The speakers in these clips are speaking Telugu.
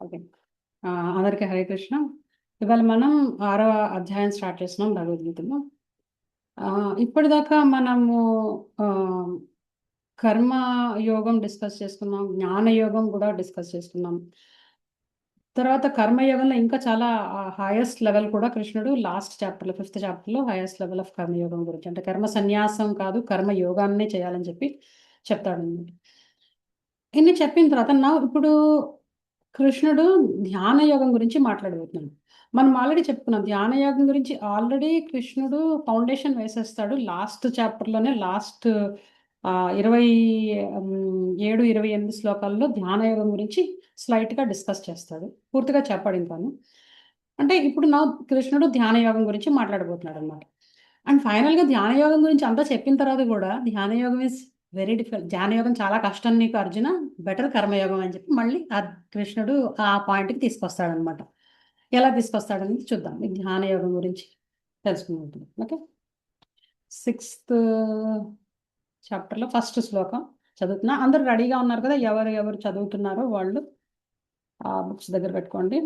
ఓకే. అందరికీ హరే కృష్ణ. ఇవాళ మనం 6వ అధ్యాయం స్టార్ట్ చేస్తున్నాం భగవద్గీతలో. ఇప్పటిదాకా మనము కర్మ యోగం డిస్కస్ చేసుకున్నాం, జ్ఞాన యోగం కూడా డిస్కస్ చేసుకున్నాం. తర్వాత కర్మయోగంలో ఇంకా చాలా హైయెస్ట్ లెవెల్ కూడా కృష్ణుడు లాస్ట్ చాప్టర్లో 5th చాప్టర్లో హైయెస్ట్ లెవెల్ ఆఫ్ కర్మయోగం గురించి, అంటే కర్మ సన్యాసం కాదు కర్మ యోగాన్నే చేయాలని చెప్పి చెప్తాడు అన్నమాట. ఇన్ని చెప్పిన తర్వాత ఇప్పుడు కృష్ణుడు ధ్యాన యోగం గురించి మాట్లాడబోతున్నాడు. మనం ఆల్రెడీ చెప్పుకున్నాం, ధ్యాన యోగం గురించి ఆల్రెడీ కృష్ణుడు ఫౌండేషన్ వేసేస్తాడు లాస్ట్ చాప్టర్లోనే. లాస్ట్ 27, 28 శ్లోకాల్లో ధ్యాన యోగం గురించి స్లైట్గా డిస్కస్ చేస్తాడు. పూర్తిగా చెప్పాడు ఇంకాను. అంటే ఇప్పుడు కృష్ణుడు ధ్యాన యోగం గురించి మాట్లాడబోతున్నాడు అనమాట. అండ్ ఫైనల్గా ధ్యాన యోగం గురించి అంతా చెప్పిన తర్వాత కూడా ధ్యాన యోగం ఇస్ వెరీ డిఫికల్ట్, ధ్యానయోగం చాలా కష్టం నీకు అర్జున, బెటర్ కర్మయోగం అని చెప్పి మళ్ళీ కృష్ణుడు ఆ పాయింట్కి తీసుకొస్తాడనమాట. ఎలా తీసుకొస్తాడనేది చూద్దాం. ఈ ధ్యానయోగం గురించి తెలుసుకుంటుంది. ఓకే, 6th చాప్టర్లో 1st శ్లోకం చదువుతున్నా. అందరూ రెడీగా ఉన్నారు కదా? ఎవరు చదువుతున్నారో వాళ్ళు ఆ బుక్స్ దగ్గర పెట్టుకోండి.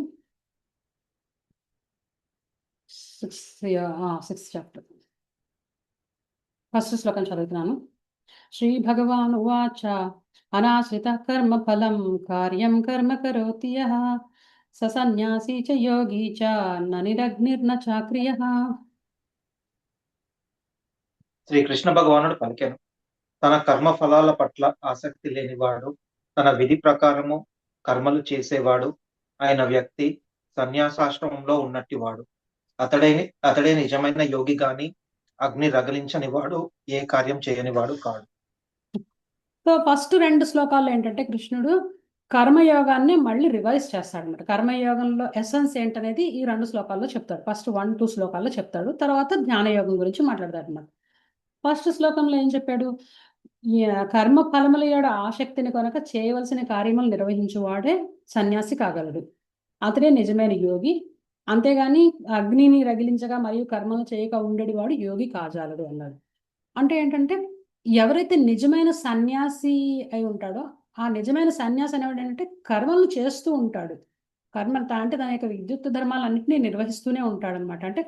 6th చాప్టర్ 1st శ్లోకం చదువుతున్నాను. శ్రీ భగవాన్ ఉవాచ అనాశ్రిత కర్మ ఫలం కార్యం కర్మ కరోతి యః స సన్యాసీ చ యోగి చ న నిరగ్నిర్న చాక్రియః. శ్రీకృష్ణ భగవానుడు పలికెను, తన కర్మ ఫలాల పట్ల ఆసక్తి లేనివాడు, తన విధి ప్రకారము కర్మలు చేసేవాడు అయిన వ్యక్తి సన్యాసాశ్రమంలో ఉన్నట్టివాడు. అతడే నిజమైన యోగి గాని అగ్ని రగిలించని వాడు, ఏ కార్యం చేయనివాడు కాడు. సో ఫస్ట్ 2 శ్లోకాల్లో ఏంటంటే కృష్ణుడు కర్మయోగాన్ని మళ్ళీ రివైజ్ చేస్తాడనమాట. కర్మయోగంలో ఎసెన్స్ ఏంటనేది ఈ 2 శ్లోకాల్లో చెప్తాడు. ఫస్ట్ 1-2 శ్లోకాల్లో చెప్తాడు, తర్వాత జ్ఞానయోగం గురించి మాట్లాడతాడు అనమాట. ఫస్ట్ శ్లోకంలో ఏం చెప్పాడు? కర్మ ఫలముల యొక్క ఆసక్తిని కనుక చేయవలసిన కార్యములు నిర్వహించువాడే సన్యాసి కాగలడు, అతడే నిజమైన యోగి. అంతేగాని అగ్నిని రగిలించగా మరియు కర్మలు చేయక ఉండేది వాడు యోగి కాజాలడు అన్నాడు. అంటే ఏంటంటే ఎవరైతే నిజమైన సన్యాసి అయి ఉంటాడో ఆ నిజమైన సన్యాసి అనేవాడు ఏంటంటే కర్మలను చేస్తూ ఉంటాడు. కర్మ అంటే తన యొక్క విద్యుత్ ధర్మాలన్నింటినీ నిర్వహిస్తూనే ఉంటాడు అనమాట. అంటే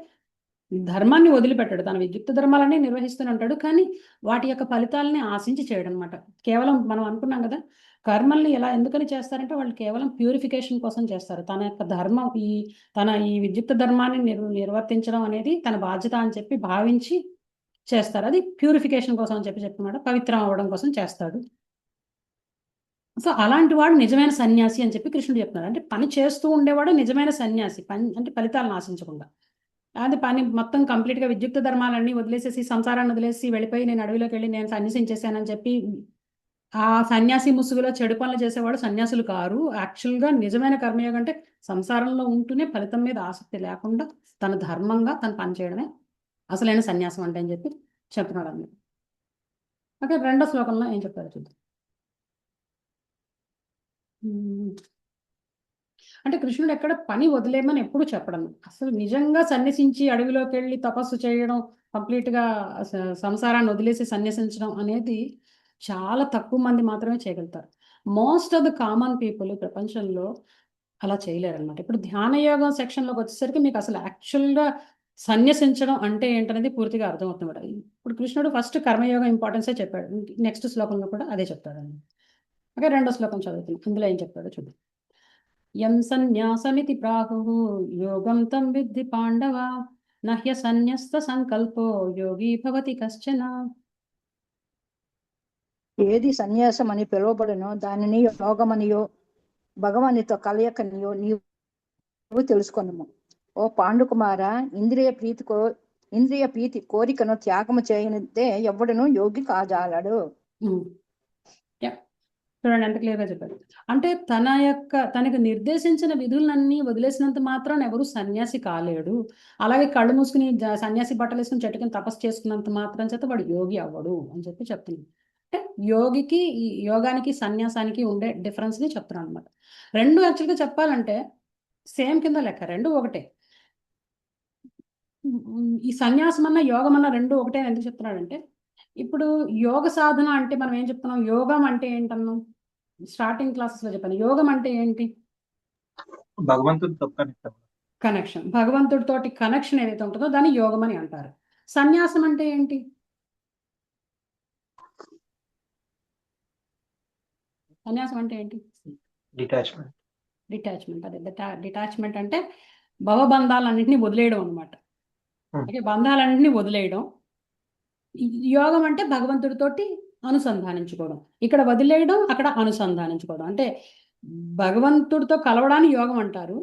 ధర్మాన్ని వదిలిపెట్టాడు, తన విద్యుత్ ధర్మాలన్నీ నిర్వహిస్తూనే ఉంటాడు, కానీ వాటి యొక్క ఫలితాలని ఆశించి చేయడం అనమాట. కేవలం మనం అనుకున్నాం కదా, కర్మల్ని ఎందుకని చేస్తారంటే వాళ్ళు కేవలం ప్యూరిఫికేషన్ కోసం చేస్తారు. తన యొక్క ధర్మం తన విద్యుత్ ధర్మాన్ని నిర్వర్తించడం అనేది తన బాధ్యత అని చెప్పి భావించి చేస్తారు. అది ప్యూరిఫికేషన్ కోసం అని చెప్తున్నాడు, పవిత్రం అవ్వడం కోసం చేస్తాడు. సో అలాంటి వాడు నిజమైన సన్యాసి అని చెప్పి కృష్ణుడు చెప్తున్నాడు. అంటే పని చేస్తూ ఉండేవాడు నిజమైన సన్యాసి, పని అంటే ఫలితాలను ఆశించకుండా. అది పని మొత్తం కంప్లీట్గా విద్యుత్ ధర్మాలన్నీ వదిలేసేసి సంసారాన్ని వదిలేసి వెళ్ళిపోయి నేను అడవిలోకి వెళ్ళి నేను సన్యాసించేసానని చెప్పి ఆ సన్యాసి ముసుగులో చెడు పనులు చేసేవాడు సన్యాసులు కారు. యాక్చువల్గా నిజమైన కర్మయోగం అంటే సంసారంలో ఉంటూనే ఫలితం మీద ఆసక్తి లేకుండా తన ధర్మంగా తను పని చేయడమే అసలైన సన్యాసం అంటే అని చెప్పి చెప్తున్నాడు అన్నమాట. ఓకే, 2వ శ్లోకంలో ఏం చెప్తారు చూద్దాం. అంటే కృష్ణుడు ఎక్కడ పని వదిలేమని ఎప్పుడు చెప్పడం, అసలు నిజంగా సన్యసించి అడవిలోకి వెళ్ళి తపస్సు చేయడం, కంప్లీట్గా సంసారాన్ని వదిలేసి సన్యసించడం అనేది చాలా తక్కువ మంది మాత్రమే చేయగలుగుతారు. Most of the common people ప్రపంచంలో అలా చేయలేరు అనమాట. ఇప్పుడు ధ్యానయోగం సెక్షన్లోకి వచ్చేసరికి మీకు అసలు యాక్చువల్గా సన్యసించడం అంటే ఏంటనేది పూర్తిగా అర్థమవుతుంది. ఇప్పుడు కృష్ణుడు ఫస్ట్ కర్మయోగం ఇంపార్టెన్సే చెప్పాడు, నెక్స్ట్ శ్లోకంలో కూడా అదే చెప్తాడు. ఓకే, 2వ శ్లోకం చదువుతుంది. అందులో ఏం చెప్తాడో చూద్దాం. యం సన్యాసమితి ప్రాహుః యోగం తం విద్ధి పాండవ నహ్య సన్యస్త సంకల్పో యోగి భవతి కశ్చన. ఏది సన్యాసం అని పిలువబడునో దానిని యోగమనియో భగవానితో కలయకనియో నీవు తెలుసుకొనుము. ఓ పాండుకుమార, ఇంద్రియ ప్రీతి కోరికను త్యాగము చేయనిదే ఎవడును యోగి కాజాలడు. చూడండి ఎంత క్లియర్గా చెప్పారు. అంటే తనకు నిర్దేశించిన విధులన్నీ వదిలేసినంత మాత్రం ఎవరు సన్యాసి కాలేడు. అలాగే కళ్ళు మూసుకుని సన్యాసి బట్టలు వేసుకుని చెట్టు కింద తపస్సు చేసుకున్నంత మాత్రం చేత వాడు యోగి అవ్వడు అని చెప్పి చెప్తున్నాను. అంటే యోగానికి సన్యాసానికి ఉండే డిఫరెన్స్ని చెప్తున్నాను అనమాట. రెండు యాక్చువల్గా చెప్పాలంటే సేమ్ కింద లెక్క, రెండు ఒకటే. ఈ సన్యాసం అన్న యోగం అన్న రెండు ఒకటే ఎందుకు చెప్తున్నాడంటే, ఇప్పుడు యోగ సాధన అంటే మనం ఏం చెప్తున్నాం, యోగం అంటే ఏంటన్నాం, స్టార్టింగ్ క్లాసెస్లో చెప్పాను. యోగం అంటే ఏంటి? భగవంతునితో కనెక్ట్ అవ్వడం. కనెక్షన్, భగవంతుడితోటి కనెక్షన్ ఏదైతే ఉంటుందో దాన్ని యోగం అని అంటారు. సన్యాసం అంటే ఏంటి? సన్యాసం అంటే ఏంటి? డిటాచ్మెంట్. డిటాచ్మెంట్. అదే డిటాచ్మెంట్ అంటే భవబంధాలన్నింటినీ వదిలేయడం అనమాట. ఓకే, బంధాలన్నింటినీ వదిలేయడం. యోగం అంటే భగవంతుడితోటి అనుసంధానించుకోవడం. ఇక్కడ వదిలేయడం, అక్కడ అనుసంధానించుకోవడం. అంటే భగవంతుడితో కలవడాన్ని యోగం అంటారు,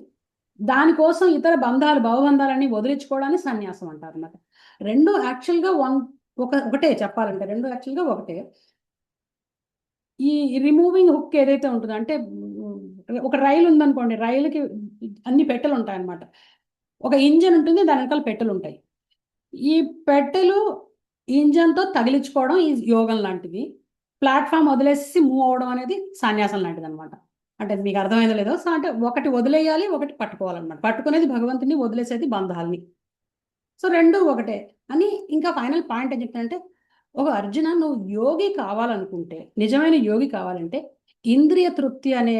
దానికోసం ఇతర బంధాలు భవబంధాలన్నీ వదిలించుకోవడాన్ని సన్యాసం అంటారు అన్నమాట. రెండు యాక్చువల్గా ఒకటే చెప్పాలంటే, రెండు యాక్చువల్గా ఒకటే. ఈ రిమూవింగ్ హుక్ ఏదైతే ఉంటుందో, అంటే ఒక రైలు ఉందనుకోండి, రైలుకి అన్ని పెట్టెలు ఉంటాయి అన్నమాట. ఒక ఇంజన్ ఉంటుంది, దాని వెనకాల పెట్టెలు ఉంటాయి. ఈ పెట్టెలు ఇంజన్తో తగిలించుకోవడం ఈ యోగం లాంటిది. ప్లాట్ఫామ్ వదిలేసి మూవ్ అవడం అనేది సన్యాసం లాంటిది అనమాట. అంటే మీకు అర్థమైందో లేదో. సో అంటే ఒకటి వదిలేయాలి, ఒకటి పట్టుకోవాలన్నమాట. పట్టుకునేది భగవంతుని, వదిలేసేది బంధాలని. సో రెండు ఒకటే అని. ఇంకా ఫైనల్ పాయింట్ ఏం చెప్తానంటే, ఒక అర్జున, నువ్వు యోగి కావాలనుకుంటే, నిజమైన యోగి కావాలంటే ఇంద్రియ తృప్తి అనే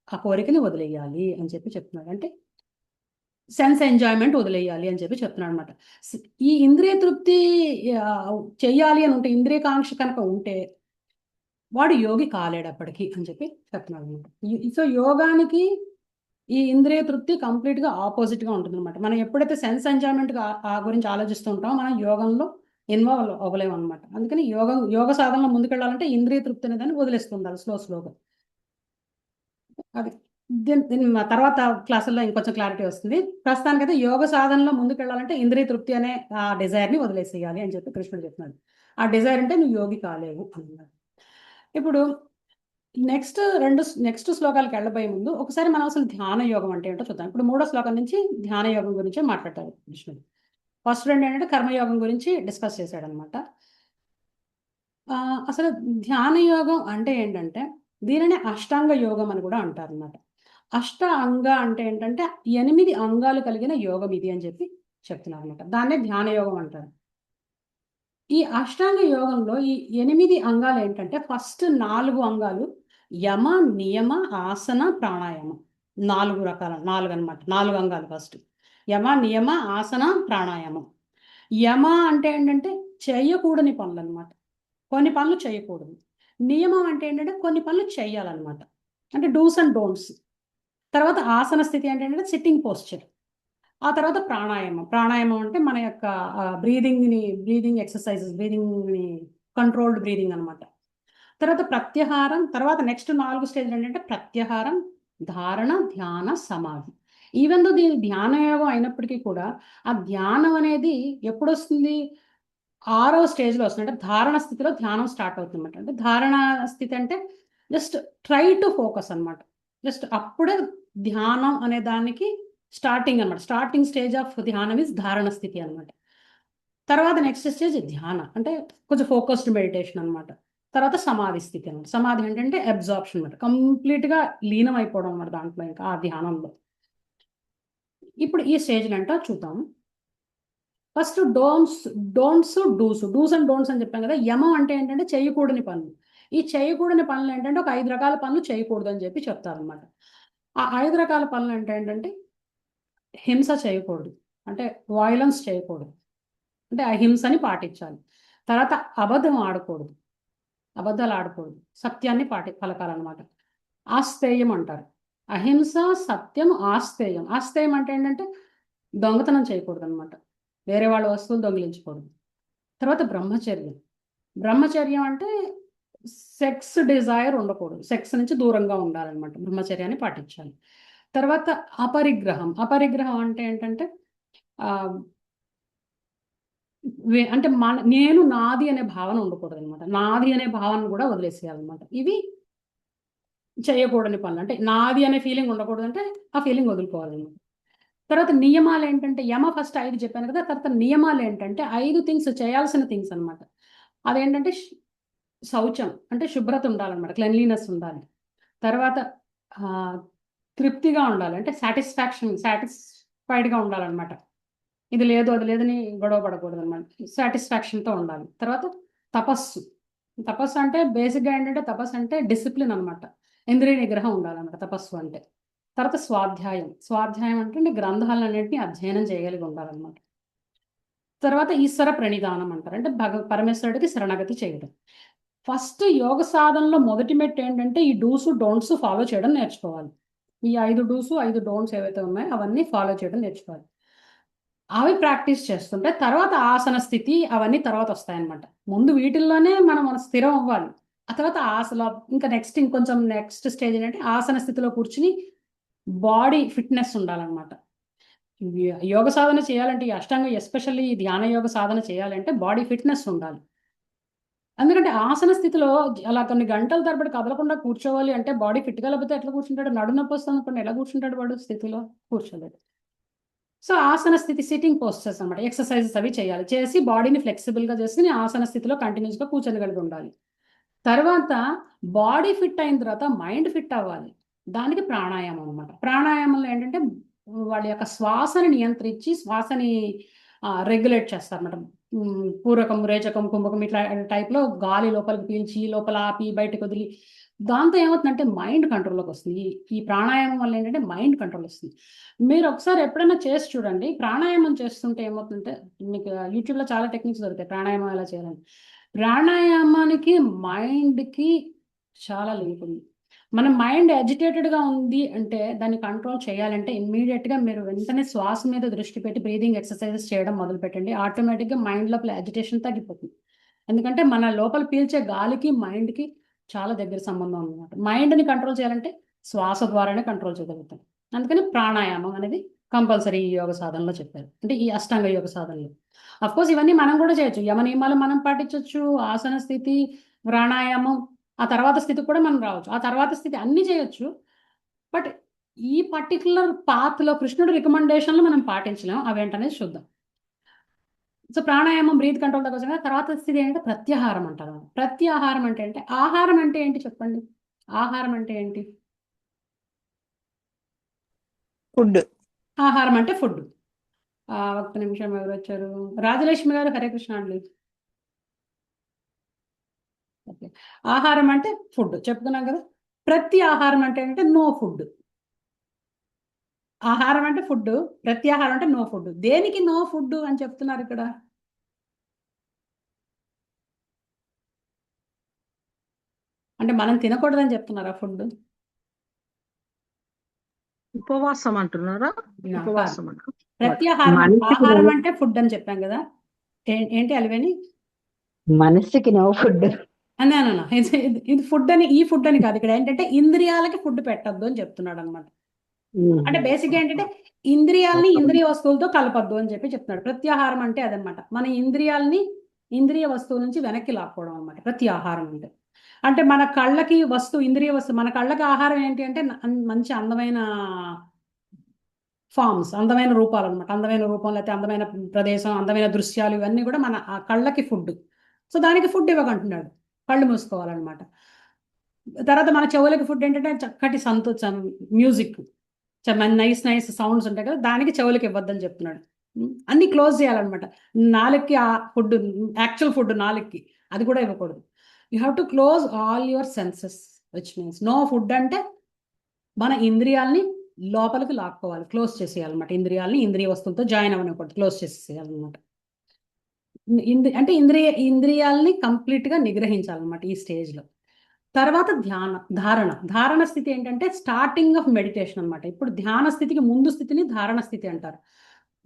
ఆ కోరికని వదిలేయాలి అని చెప్పి చెప్తున్నాడు. అంటే సెన్స్ ఎంజాయ్మెంట్ వదిలేయాలి అని చెప్పి చెప్తున్నాడు అనమాట. ఈ ఇంద్రియ తృప్తి చెయ్యాలి అని ఉంటే, ఇంద్రియకాంక్ష కనుక ఉంటే వాడు యోగి కాలేడప్పటికి అని చెప్పి చెప్తున్నాడు అనమాట. సో యోగానికి ఈ ఇంద్రియ తృప్తి కంప్లీట్గా ఆపోజిట్గా ఉంటుంది అనమాట. మనం ఎప్పుడైతే సెన్స్ ఎంజాయ్మెంట్ గురించి ఆలోచిస్తూ ఉంటామో మనం యోగంలో ఇన్వాల్వ్ అవ్వలేము అనమాట. అందుకని యోగ సాధనలో ముందుకెళ్ళాలంటే ఇంద్రియ తృప్తి అనేదాన్ని వదిలేస్తుండాలి స్లోగా. అది దీని తర్వాత క్లాసుల్లో ఇంకొంచెం క్లారిటీ వస్తుంది. ప్రస్తుతానికైతే యోగ సాధనలో ముందుకెళ్ళాలంటే ఇంద్రియ తృప్తి అనే ఆ డిజైర్ని వదిలేసేయాలి అని చెప్పి కృష్ణుడు చెప్తున్నాడు. ఆ డిజైర్ అంటే నువ్వు యోగి కాలేవు అన్నాడు. ఇప్పుడు నెక్స్ట్ శ్లోకాలకు వెళ్ళబోయే ముందు ఒకసారి మనం అసలు ధ్యాన యోగం అంటే ఏంటో చూద్దాం. ఇప్పుడు 3వ శ్లోకం నుంచి ధ్యాన యోగం గురించే మాట్లాడతారు కృష్ణుడు. ఫస్ట్ రెండు ఏంటంటే కర్మయోగం గురించి డిస్కస్ చేశాడనమాట. అసలు ధ్యాన యోగం అంటే ఏంటంటే, దీనిని అష్టాంగ యోగం అని కూడా అంటారు అనమాట. అష్ట అంగ అంటే ఏంటంటే 8 అంగాలు కలిగిన యోగం ఇది అని చెప్పి చెప్తున్నారు అనమాట. దాన్నే ధ్యాన యోగం అంటారు. ఈ అష్టాంగ యోగంలో ఈ 8 అంగాలు ఏంటంటే, ఫస్ట్ 4 అంగాలు యమ, నియమ, ఆసన, ప్రాణాయామ. 4 రకాల 4 అనమాట. 4 అంగాలు ఫస్ట్ యమ, నియమ, ఆసన, ప్రాణాయామం. యమ అంటే ఏంటంటే చేయకూడని పనులు అనమాట. కొన్ని పనులు చేయకూడదు. నియమం అంటే ఏంటంటే కొన్ని పనులు చేయాలన్నమాట. అంటే డూస్ అండ్ డోంట్స్. తర్వాత ఆసన స్థితి అంటే ఏంటంటే సిట్టింగ్ పోస్చర్. ఆ తర్వాత ప్రాణాయామం అంటే మన యొక్క బ్రీదింగ్ ఎక్సర్సైజెస్, బ్రీదింగ్ని కంట్రోల్డ్ బ్రీదింగ్ అనమాట. తర్వాత ప్రత్యాహారం. తర్వాత నెక్స్ట్ 4 స్టేజ్లు ఏంటంటే ప్రత్యాహారం, ధారణ, ధ్యాన, సమాధి. ఈవెన్ దో దీని ధ్యాన యోగం అయినప్పటికీ కూడా ఆ ధ్యానం అనేది ఎప్పుడు వస్తుంది? 6వ స్టేజ్లో వస్తుంది. అంటే ధారణ స్థితిలో ధ్యానం స్టార్ట్ అవుతుంది అనమాట. అంటే ధారణ స్థితి అంటే జస్ట్ ట్రై టు ఫోకస్ అనమాట. జస్ట్ అప్పుడే ధ్యానం అనే దానికి స్టార్టింగ్ అనమాట. స్టార్టింగ్ స్టేజ్ ఆఫ్ ధ్యానం ఇస్ ధారణ స్థితి అనమాట. తర్వాత నెక్స్ట్ స్టేజ్ ధ్యాన, అంటే కొంచెం ఫోకస్డ్ మెడిటేషన్ అనమాట. తర్వాత సమాధి స్థితి అనమాట. సమాధి అంటే అబ్జార్ప్షన్ అనమాట. కంప్లీట్గా లీనం అయిపోవడం అనమాట దాంట్లో, ఇంకా ఆ ధ్యానంలో. ఇప్పుడు ఈ స్టేజ్లు అంటే చూద్దాం. First don'ts do's and don'ts అని చెప్పాం కదా. యమం అంటే ఏంటంటే చేయకూడని పనులు. ఈ చేయకూడని పనులు ఏంటంటే ఒక 5 రకాల పనులు చేయకూడదు అని చెప్పి చెప్తారనమాట. ఆ 5 రకాల పనులు ఏంటంటే హింస చేయకూడదు, అంటే వాయిలెన్స్ చేయకూడదు, అంటే అహింసని పాటించాలి. తర్వాత అబద్ధాలు ఆడకూడదు, సత్యాన్ని పలకాలన్నమాట. ఆస్తేయం అంటారు. అహింస, సత్యం, ఆస్తేయం. ఆస్తేయం అంటే ఏంటంటే దొంగతనం చేయకూడదు అనమాట. వేరే వాళ్ళ వస్తువులు దొంగిలించకూడదు. తర్వాత బ్రహ్మచర్యం అంటే సెక్స్ డిజైర్ ఉండకూడదు, సెక్స్ నుంచి దూరంగా ఉండాలన్నమాట. బ్రహ్మచర్యాన్ని పాటించాలి. తర్వాత అపరిగ్రహం అంటే ఏంటంటే అంటే నేను నాది అనే భావన ఉండకూడదు అనమాట. నాది అనే భావన కూడా వదిలేసేయాలన్నమాట. ఇవి చేయకూడని పనులు. అంటే నాది అనే ఫీలింగ్ ఉండకూడదు, అంటే ఆ ఫీలింగ్ వదులుకోవాలన్నమాట. తర్వాత నియమాలు ఏంటంటే యమ ఫస్ట్ 5 చెప్పాను కదా. తర్వాత నియమాలు ఏంటంటే 5 థింగ్స్, చేయాల్సిన థింగ్స్ అనమాట. అదేంటంటే శౌచం అంటే శుభ్రత ఉండాలన్నమాట, క్లెన్లీనెస్ ఉండాలి. తర్వాత తృప్తిగా ఉండాలి, అంటే సాటిస్ఫైడ్గా ఉండాలన్నమాట. ఇది లేదు అది లేదని గొడవ పడకూడదు అనమాట. సాటిస్ఫాక్షన్తో ఉండాలి. తర్వాత తపస్సు అంటే బేసిక్గా ఏంటంటే తపస్సు అంటే డిసిప్లిన్ అనమాట. ఇంద్రియ నిగ్రహం ఉండాలన్నమాట తపస్సు అంటే. తర్వాత స్వాధ్యాయం. స్వాధ్యాయం అంటే గ్రంథాలన్నింటినీ అధ్యయనం చేయగలిగి ఉండాలన్నమాట. తర్వాత ఈశ్వర ప్రణిధానం అంటారు, అంటే పరమేశ్వరుడికి శరణాగతి చేయడం. ఫస్ట్ యోగ సాధనలో మొదటి మెట్టు ఏంటంటే ఈ డూస్ డోంట్స్ ఫాలో చేయడం నేర్చుకోవాలి. ఈ 5 డూస్ 5 డోంట్స్ ఏవైతే ఉన్నాయో అవన్నీ ఫాలో చేయడం నేర్చుకోవాలి. అవి ప్రాక్టీస్ చేస్తుంటే తర్వాత ఆసన స్థితి అవన్నీ తర్వాత వస్తాయన్నమాట. ముందు వీటిల్లోనే మనం స్థిరం అవ్వాలి. ఆ తర్వాత ఇంకా నెక్స్ట్ స్టేజ్ ఏంటంటే ఆసన స్థితిలో కూర్చుని బాడీ ఫిట్నెస్ ఉండాలన్నమాట. యోగ సాధన చేయాలంటే ఈ అష్టాంగ ఎస్పెషల్లీ ధ్యాన యోగ సాధన చేయాలంటే బాడీ ఫిట్నెస్ ఉండాలి. ఎందుకంటే ఆసన స్థితిలో అలా కొన్ని గంటల తరబడి కదలకుండా కూర్చోవాలి అంటే బాడీ ఫిట్గా లేకపోతే ఎట్లా కూర్చుంటాడు? నడునొప్పి వస్తుంది అనుకోండి, ఎలా కూర్చుంటాడు వాడు? స్థితిలో కూర్చోలేదు. సో ఆసన స్థితి సిట్టింగ్ పోస్టర్స్ అనమాట, ఎక్సర్సైజెస్ అవి చేయాలి. చేసి బాడీని ఫ్లెక్సిబుల్గా చేసుకుని ఆసన స్థితిలో కంటిన్యూస్గా కూర్చోగలిగి ఉండాలి. తర్వాత బాడీ ఫిట్ అయిన తర్వాత మైండ్ ఫిట్ అవ్వాలి. దానికి ప్రాణాయామం అనమాట. ప్రాణాయామంలో ఏంటంటే వాళ్ళ యొక్క శ్వాసని నియంత్రించి శ్వాసని రెగ్యులేట్ చేస్తారన్నమాట. పూరకం, రేచకం, కుంభకం ఇట్లా టైప్లో గాలి లోపలికి పీల్చి లోపల ఆపి బయటకు వదిలి, దాంతో ఏమవుతుందంటే మైండ్ కంట్రోల్లోకి వస్తుంది. ఈ ప్రాణాయామం వల్ల ఏంటంటే మైండ్ కంట్రోల్ వస్తుంది. మీరు ఒకసారి ఎప్పుడైనా చేసి చూడండి. ప్రాణాయామం చేస్తుంటే ఏమవుతుందంటే మీకు యూట్యూబ్లో చాలా టెక్నిక్స్ దొరుకుతాయి ప్రాణాయామం ఎలా చేయాలని. ప్రాణాయామానికి మైండ్కి చాలా లింక్ ఉంది. మన మైండ్ అజిటేటెడ్గా ఉంది అంటే దాన్ని కంట్రోల్ చేయాలంటే ఇమ్మీడియట్గా మీరు వెంటనే శ్వాస మీద దృష్టి పెట్టి బ్రీదింగ్ ఎక్సర్సైజెస్ చేయడం మొదలు పెట్టండి. ఆటోమేటిక్గా మైండ్ లోపల అజిటేషన్ తగ్గిపోతుంది. ఎందుకంటే మన లోపల పీల్చే గాలికి మైండ్కి చాలా దగ్గర సంబంధం అన్నమాట. మైండ్ని కంట్రోల్ చేయాలంటే శ్వాస ద్వారానే కంట్రోల్ చేయగలుగుతాం. అందుకని ప్రాణాయామం అనేది కంపల్సరీ ఈ యోగ సాధనలో చెప్పారు, అంటే ఈ అష్టాంగ యోగ సాధనలో. కోర్స్ ఇవన్నీ మనం కూడా చేయొచ్చు. యమ నియమాలు మనం పాటించవచ్చు, ఆసన స్థితి, ప్రాణాయామం, ఆ తర్వాత స్థితి కూడా మనం రావచ్చు. ఆ తర్వాత స్థితి అన్నీ చేయొచ్చు. బట్ ఈ పర్టికులర్ పాత్లో కృష్ణుడి రికమెండేషన్లు మనం పాటించలేం. అవేంటనేది చూద్దాం. సో ప్రాణాయామం బ్రీత్ కంట్రోల్ దగ్గర వచ్చిన తర్వాత స్థితి ఏంటంటే ప్రత్యాహారం అంటారు. ప్రత్యాహారం అంటే ఆహారం అంటే ఏంటి చెప్పండి? ఆహారం అంటే ఏంటి? ఫుడ్. ఆహారం అంటే ఫుడ్. ఒక్క నిమిషం, ఎవరు వచ్చారు? రాజలక్ష్మి గారు, హరే కృష్ణ అండి. ఓకే, ఆహారం అంటే ఫుడ్ చెప్పుకున్నాం కదా. ప్రతి ఆహారం అంటే ఏంటంటే నో ఫుడ్. ఆహారం అంటే ఫుడ్, ప్రత్యాహారం అంటే నో ఫుడ్. దేనికి నో ఫుడ్ అని చెప్తున్నారు ఇక్కడ? అంటే మనం తినకూడదని చెప్తున్నారా ఫుడ్? ఉపవాసం అంటున్నారా? ఉపవాసం అంటారు. ప్రత్యాహారం ఆహారం అంటే ఫుడ్ అని చెప్పాం కదా. ఏంటి అలివేని? మనసుకి నో ఫుడ్ అన్నా ఇది ఫుడ్ అని, ఈ ఫుడ్ అని కాదు. ఇక్కడ ఏంటంటే ఇంద్రియాలకి ఫుడ్ పెట్టద్దు అని చెప్తున్నాడు అనమాట. అంటే బేసిక్ గా ఏంటంటే ఇంద్రియాలని ఇంద్రియ వస్తువులతో కలపద్దు అని చెప్తున్నాడు. ప్రత్యాహారం అంటే అదనమాట, మన ఇంద్రియాలని ఇంద్రియ వస్తువుల నుంచి వెనక్కి లాక్కోవడం అనమాట ప్రత్యాహారం అంటే. అంటే మన కళ్ళకి ఇంద్రియ వస్తువు, మన కళ్ళకి ఆహారం ఏంటి అంటే మంచి అందమైన ఫామ్స్, అందమైన రూపాలు అనమాట. అందమైన రూపం, లేకపోతే అందమైన ప్రదేశం, అందమైన దృశ్యాలు, ఇవన్నీ కూడా మన కళ్ళకి ఫుడ్. సో దానికి ఫుడ్ ఇవ్వకంటున్నాడు, కళ్ళు మూసుకోవాలన్నమాట. తర్వాత మన చెవులకి ఫుడ్ ఏంటంటే చక్కటి సంతోషం, మ్యూజిక్, నైస్ సౌండ్స్ ఉంటాయి కదా, దానికి చెవులకి ఇవ్వద్దని చెప్తున్నాడు. అన్ని క్లోజ్ చేయాలన్నమాట. నాలుగుకి ఆ ఫుడ్, యాక్చువల్ ఫుడ్ నాలుగుకి, అది కూడా ఇవ్వకూడదు. You have to close all your senses, which means no food అంటే మన ఇంద్రియాలని లోపలికి లాక్కోవాలి, క్లోజ్ చేసేయాలన్నమాట. ఇంద్రియాలని ఇంద్రియ వస్తువులతో జాయిన్ అవ్వకూడదు, క్లోజ్ చేసేయాలన్నమాట. అంటే ఇంద్రియాలని కంప్లీట్గా నిగ్రహించాలన్నమాట ఈ స్టేజ్లో. తర్వాత ధారణ స్థితి ఏంటంటే స్టార్టింగ్ ఆఫ్ మెడిటేషన్ అనమాట. ఇప్పుడు ధ్యాన స్థితికి ముందు స్థితిని ధారణ స్థితి అంటారు.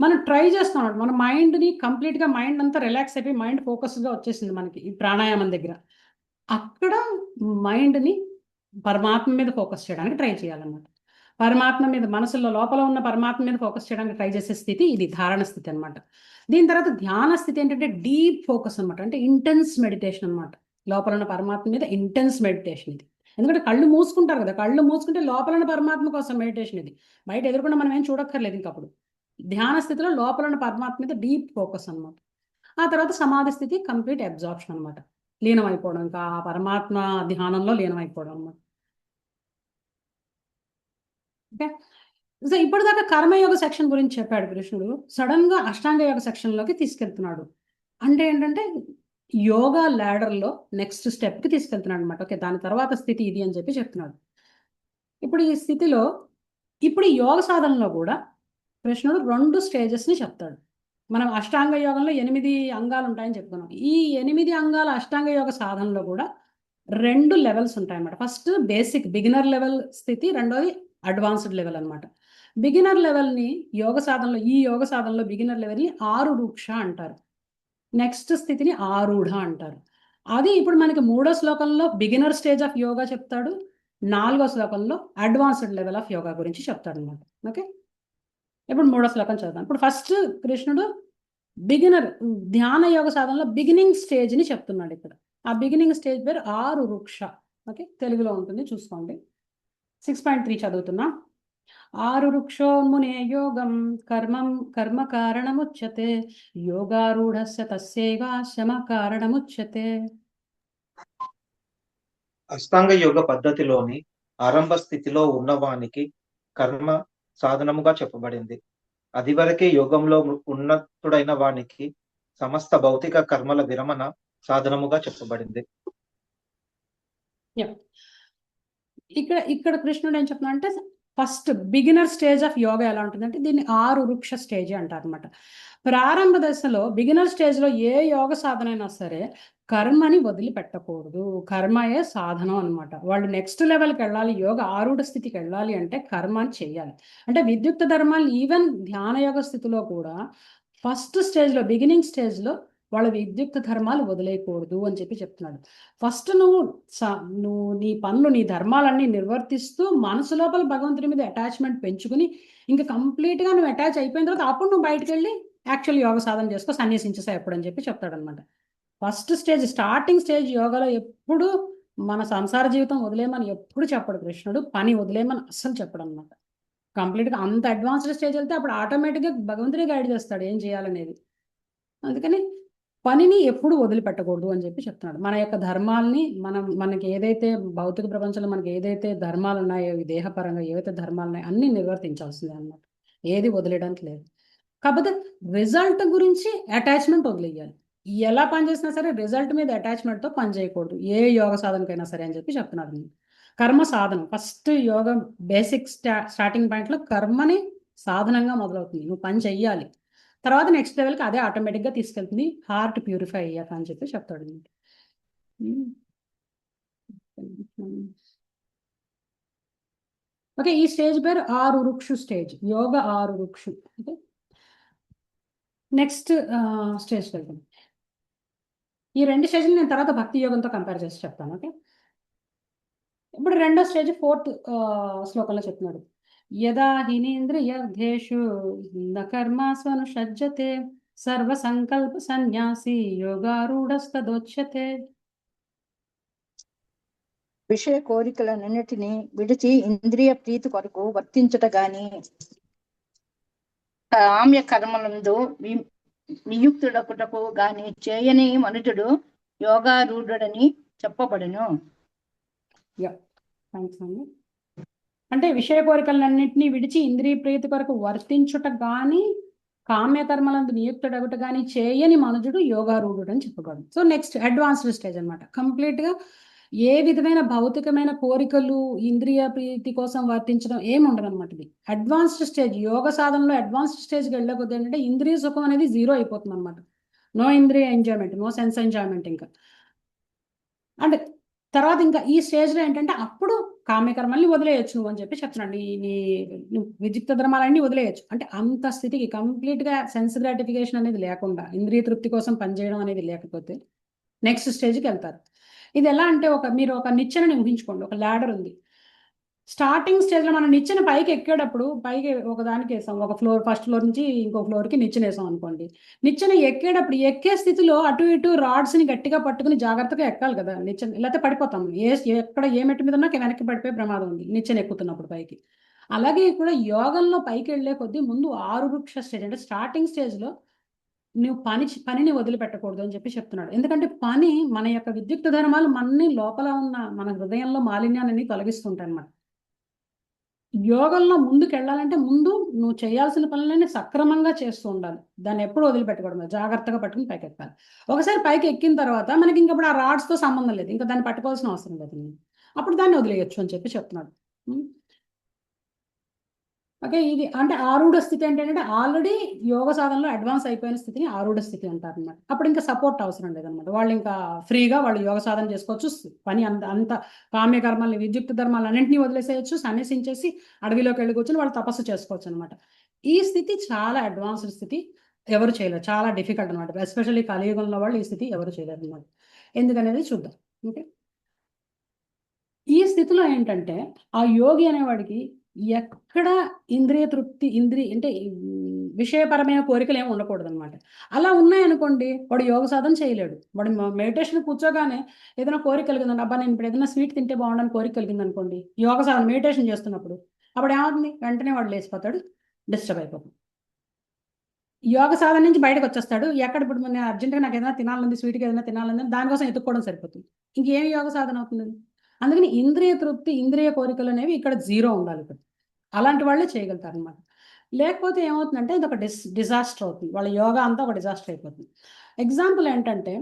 మనం ట్రై చేస్తాం, మన మైండ్ని కంప్లీట్గా, మైండ్ అంతా రిలాక్స్ అయిపోయి మైండ్ ఫోకస్గా వచ్చేసింది మనకి ఈ ప్రాణాయామం దగ్గర. అక్కడ మైండ్ని పరమాత్మ మీద ఫోకస్ చేయడానికి ట్రై చేయాలన్నమాట. పరమాత్మ మీద, మనసులో లోపల ఉన్న పరమాత్మ మీద ఫోకస్ చేయడానికి ట్రై చేసే స్థితి ఇది ధారణ స్థితి అనమాట. దీని తర్వాత ధ్యాన స్థితి ఏంటంటే డీప్ ఫోకస్ అనమాట, అంటే ఇంటెన్స్ మెడిటేషన్ అనమాట. లోపల ఉన్న పరమాత్మ మీద ఇంటెన్స్ మెడిటేషన్ ఇది. ఎందుకంటే కళ్ళు మూసుకుంటారు కదా, కళ్ళు మూసుకుంటే లోపల ఉన్న పరమాత్మ కోసం మెడిటేషన్ ఇది. బయట ఎదురుకుండా మనం ఏం చూడక్కర్లేదు ఇంకప్పుడు. ధ్యాన స్థితిలో లోపల ఉన్న పరమాత్మ మీద డీప్ ఫోకస్ అనమాట. ఆ తర్వాత సమాధి స్థితి కంప్లీట్ అబ్జార్ప్షన్ అనమాట, లీనం అయిపోవడం, ఇంకా ఆ పరమాత్మ ధ్యానంలో లీనం అయిపోవడం అనమాట. ఓకే, సో ఇప్పటిదాకా కర్మయోగ సెక్షన్ గురించి చెప్పాడు కృష్ణుడు. సడన్ గా అష్టాంగ యోగ సెక్షన్లోకి తీసుకెళ్తున్నాడు. అంటే ఏంటంటే యోగా ల్యాడర్లో నెక్స్ట్ స్టెప్కి తీసుకెళ్తున్నాడు అనమాట. ఓకే, దాని తర్వాత స్థితి ఇది అని చెప్తున్నాడు. ఇప్పుడు ఈ స్థితిలో ఇప్పుడు ఈ యోగ సాధనలో కూడా కృష్ణుడు 2 స్టేజెస్ని చెప్తాడు. మనం అష్టాంగ యోగంలో 8 అంగాలు ఉంటాయని చెప్పుకున్నాం. ఈ 8 అంగాల అష్టాంగ యోగ సాధనలో కూడా 2 లెవెల్స్ ఉంటాయన్నమాట. ఫస్ట్ బేసిక్ బిగినర్ లెవెల్ స్థితి, రెండోది అడ్వాన్స్డ్ లెవెల్ అనమాట. బిగినర్ లెవెల్ని ఈ యోగ సాధనలో బిగినర్ లెవెల్ని ఆరురుక్ష అంటారు. నెక్స్ట్ స్థితిని ఆరూఢ అంటారు. అది ఇప్పుడు మనకి 3వ శ్లోకంలో బిగినర్ స్టేజ్ ఆఫ్ యోగా చెప్తాడు, 4వ శ్లోకంలో అడ్వాన్స్డ్ లెవెల్ ఆఫ్ యోగా గురించి చెప్తాడు అనమాట. ఓకే, ఇప్పుడు 3వ శ్లోకం చదువుతాం. ఇప్పుడు ఫస్ట్ కృష్ణుడు బిగినర్ ధ్యాన యోగ సాధనలో బిగినింగ్ స్టేజ్ని చెప్తున్నాడు ఇక్కడ. ఆ బిగినింగ్ స్టేజ్ పేరు ఆరురుక్ష. ఓకే, తెలుగులో ఉంటుంది, చూసుకోండి. 6.3 చదువుతున్నా. ఆరురుక్షోన్మునే యోగం కర్మ కారణముచ్యతే యోగారూఢస్య తస్యైవ శమ కారణముచ్యతే. అష్టాంగ యోగ పద్ధతిలోని ఆరంభ స్థితిలో ఉన్నవానికి కర్మ సాధనముగా చెప్పబడింది. అది వరకే యోగంలో ఉన్నతుడైన వానికి సమస్త భౌతిక కర్మల విరమణ సాధనముగా చెప్పబడింది. ఇక్కడ కృష్ణుడు ఏం చెప్తున్నా అంటే first beginner stage of yoga ఎలా ఉంటుందంటే దీన్ని ఆరురుక్ష స్టేజ్ అంటారు అనమాట. ప్రారంభ దశలో బిగినర్ స్టేజ్లో ఏ యోగ సాధన అయినా సరే కర్మని వదిలిపెట్టకూడదు. కర్మయే సాధనం అనమాట. వాళ్ళు నెక్స్ట్ లెవెల్కి వెళ్ళాలి, యోగ ఆరుఢ స్థితికి వెళ్ళాలి అంటే కర్మని చెయ్యాలి. అంటే విద్యుక్త ధర్మాలు ఈవెన్ ధ్యాన యోగ స్థితిలో కూడా ఫస్ట్ స్టేజ్లో బిగినింగ్ స్టేజ్లో వాళ్ళ విద్యుక్త ధర్మాలు వదిలేయకూడదు అని చెప్పి చెప్తున్నాడు. ఫస్ట్ నువ్వు నీ పనులు, నీ ధర్మాలన్నీ నిర్వర్తిస్తూ మనసు లోపల భగవంతుడి మీద అటాచ్మెంట్ పెంచుకుని ఇంకా కంప్లీట్గా నువ్వు అటాచ్ అయిపోయిన తర్వాత అప్పుడు నువ్వు బయటకు వెళ్ళి యాక్చువల్ యోగ సాధన చేసుకో, సన్యాసించేసా ఎప్పుడు అని చెప్పి చెప్తాడనమాట. ఫస్ట్ స్టేజ్, స్టార్టింగ్ స్టేజ్ యోగాలో ఎప్పుడు మన సంసార జీవితం వదిలేయమని ఎప్పుడు చెప్పడు కృష్ణుడు, పని వదిలేయమని అస్సలు చెప్పడు అనమాట. కంప్లీట్గా అంత అడ్వాన్స్డ్ స్టేజ్ వెళ్తే అప్పుడు ఆటోమేటిక్గా భగవంతుడే గైడ్ చేస్తాడు ఏం చేయాలనేది. అందుకని పనిని ఎప్పుడు వదిలిపెట్టకూడదు అని చెప్పి చెప్తున్నాడు. మన యొక్క ధర్మాల్ని మనకి ఏదైతే భౌతిక ప్రపంచంలో మనకి ఏదైతే ధర్మాలు ఉన్నాయో, దేహపరంగా ఏవైతే ధర్మాలు ఉన్నాయో అన్ని నిర్వర్తించాల్సిందే అన్నమాట. ఏది వదిలేయడానికి లేదు. కాకపోతే రిజల్ట్ గురించి అటాచ్మెంట్ వదిలేయాలి. ఎలా పనిచేసినా సరే రిజల్ట్ మీద అటాచ్మెంట్తో పని చేయకూడదు ఏ యోగ సాధనకైనా సరే అని చెప్పి చెప్తున్నాడు. కర్మ సాధనం ఫస్ట్ యోగ బేసిక్ స్టార్టింగ్ పాయింట్లో కర్మని సాధనంగా మొదలవుతుంది. నువ్వు పని చెయ్యాలి, తర్వాత నెక్స్ట్ లెవెల్కి అదే ఆటోమేటిక్గా తీసుకెళ్తుంది హార్ట్ ప్యూరిఫై అయ్యాక అని చెప్పి చెప్తాడు. ఓకే, ఈ స్టేజ్ పేరు ఆరురుక్షు స్టేజ్, యోగ ఆరురుక్షు. ఓకే, నెక్స్ట్ స్టేజ్కి వెళ్తాం. ఈ 2 స్టేజ్లు నేను తర్వాత భక్తి యోగంతో కంపేర్ చేసి చెప్తాను. ఓకే, ఇప్పుడు రెండో స్టేజ్ 4th శ్లోకంలో చెప్తున్నాడు. యదా హినేంద్రియర్థేషు న కర్మాస్వనుషజ్జతే సర్వ సంకల్ప సన్యాసి యోగారూఢస్తదోచ్యతే. విషయ కోరికలన్నిటినీ విడిచి ఇంద్రియ ప్రీతి కొరకు వర్తించుట గాని కామ్య కర్మలందు నియుక్తుడకుటకు గాని చేయని మనుజుడు యోగారూఢుడని చెప్పబడును. అంటే విషయ కోరికలన్నింటినీ విడిచి ఇంద్రియ ప్రీతి కొరకు వర్తించుట గాని కామ్యకర్మలందు నియుక్తుడగుట గాని చేయని మనుజుడు యోగారూఢుడు అని చెప్పబడు. సో నెక్స్ట్ అడ్వాన్స్డ్ స్టేజ్ అనమాట. కంప్లీట్గా ఏ విధమైన భౌతికమైన కోరికలు, ఇంద్రియ ప్రీతి కోసం వర్తించడం ఏముండదు అనమాట. ఇది అడ్వాన్స్డ్ స్టేజ్. యోగ సాధనలో అడ్వాన్స్డ్ స్టేజ్కి వెళ్ళకపోతే ఏంటంటే ఇంద్రియ సుఖం అనేది 0 అయిపోతుంది అనమాట. నో ఇంద్రియ ఎంజాయ్మెంట్, నో సెన్స్ ఎంజాయ్మెంట్ ఇంకా. అంటే తర్వాత ఇంకా ఈ స్టేజ్లో ఏంటంటే అప్పుడు కామ్యకర్మల్ని వదిలేయచ్చు నువ్వు అని చెప్పి చెప్తున్నాడు. నీ విద్యుక్త ధర్మాలన్నీ వదిలేయచ్చు. అంటే అంత స్థితికి కంప్లీట్గా సెన్స్ గ్రాటిఫికేషన్ అనేది లేకుండా, ఇంద్రియ తృప్తి కోసం పనిచేయడం అనేది లేకపోతే నెక్స్ట్ స్టేజ్కి వెళ్తారు. ఇది ఎలా అంటే మీరు ఒక నిచ్చెనని ఊహించుకోండి. ఒక ల్యాడర్ ఉంది. స్టార్టింగ్ స్టేజ్లో మనం నిచ్చెన పైకి ఎక్కేటప్పుడు పైకి ఒకదానికి వేసాం, ఒక ఫ్లోర్, ఫస్ట్ ఫ్లోర్ నుంచి ఇంకో ఫ్లోర్కి నిచ్చెన వేసాం అనుకోండి. నిచ్చెన ఎక్కేటప్పుడు ఎక్కే స్థితిలో అటు ఇటు రాడ్స్ని గట్టిగా పట్టుకుని జాగ్రత్తగా ఎక్కాలి కదా నిచ్చెన, లేకపోతే పడిపోతాం. ఎక్కడ ఏ మెట్టు మీద ఉన్నా వెనక్కి పడిపోయే ప్రమాదం ఉంది నిచ్చెన ఎక్కుతున్నప్పుడు పైకి. అలాగే కూడా యోగంలో పైకి వెళ్ళే కొద్దీ ముందు ఆరురుక్ష స్టేజ్ అంటే స్టార్టింగ్ స్టేజ్లో నువ్వు పనిని వదిలిపెట్టకూడదు అని చెప్పి చెప్తున్నాడు. ఎందుకంటే పని మన యొక్క విద్యుక్త ధర్మాలు మనని లోపల ఉన్న మన హృదయంలో మాలిన్యాన్ని తొలగిస్తుంటాయి అన్నమాట. యోగంలో ముందుకు వెళ్ళాలంటే ముందు నువ్వు చేయాల్సిన పనులన్నీ సక్రమంగా చేస్తూ ఉండాలి. దాన్ని ఎప్పుడు వదిలిపెట్టకూడదు, జాగ్రత్తగా పట్టుకుని పైకి ఎక్కాలి. ఒకసారి పైకి ఎక్కిన తర్వాత మనకి ఇంకప్పుడు ఆ రాడ్స్తో సంబంధం లేదు, ఇంకా దాన్ని పట్టుకోవాల్సిన అవసరం లేదు, అప్పుడు దాన్ని వదిలేయచ్చు అని చెప్పి చెప్తున్నాడు. ఓకే, ఇది అంటే ఆరూఢ స్థితి ఏంటంటే ఆల్రెడీ యోగ సాధనలో అడ్వాన్స్ అయిపోయిన స్థితిని ఆరూఢ స్థితి అంటారు అనమాట. అప్పుడు ఇంకా సపోర్ట్ అవసరం లేదనమాట. వాళ్ళు ఇంకా ఫ్రీగా వాళ్ళు యోగ సాధన చేసుకోవచ్చు. పని అంత కామ్యకర్మల్ని విద్యుక్త ధర్మాలు అన్నింటినీ వదిలేసేయచ్చు, సన్యసించేసి అడవిలోకి వెళ్ళి కూర్చొని వాళ్ళు తపస్సు చేసుకోవచ్చు అనమాట. ఈ స్థితి చాలా అడ్వాన్స్డ్ స్థితి, ఎవరు చేయలేరు, చాలా డిఫికల్ట్ అనమాట. ఎస్పెషల్లీ కలియుగంలో వాళ్ళు ఈ స్థితి ఎవరు చేయలేరు అనమాట. ఎందుకనేది చూద్దాం. ఓకే, ఈ స్థితిలో ఏంటంటే ఆ యోగి అనేవాడికి ఎక్కడ ఇంద్రియ తృప్తి, అంటే విషయపరమైన కోరికలు ఏమి ఉండకూడదు అనమాట. అలా ఉన్నాయనుకోండి వాడు యోగ సాధన చేయలేడు. వాడు మెడిటేషన్ కూర్చోగానే ఏదైనా కోరిక కలిగిందండి, అబ్బా నేను ఇప్పుడు ఏదైనా స్వీట్ తింటే బాగుండని కోరిక కలిగింది అనుకోండి, యోగ సాధన మెడిటేషన్ చేస్తున్నప్పుడు అప్పుడు ఏమవుతుంది, వెంటనే వాడు లేచిపోతాడు, డిస్టర్బ్ అయిపోతుంది. యోగ సాధన నుంచి బయటకు వచ్చేస్తాడు. ఎక్కడ ఇప్పుడు నేను అర్జెంట్గా నాకు ఏదైనా తినాలని, స్వీట్గా ఏదైనా తినాలని, దానికోసం ఎత్తుక్కోవడం సరిపోతుంది. ఇంకేమి యోగ సాధన అవుతుంది? అందుకని ఇంద్రియ తృప్తి, ఇంద్రియ కోరికలు అనేవి ఇక్కడ జీరో ఉండాలి. ఇప్పుడు అలాంటి వాళ్ళే చేయగలుగుతారు అనమాట. లేకపోతే ఏమవుతుందంటే ఇది ఒక డిజాస్టర్ అవుతుంది. వాళ్ళ యోగా అంతా ఒక డిజాస్టర్ అయిపోతుంది. ఎగ్జాంపుల్ ఏంటంటే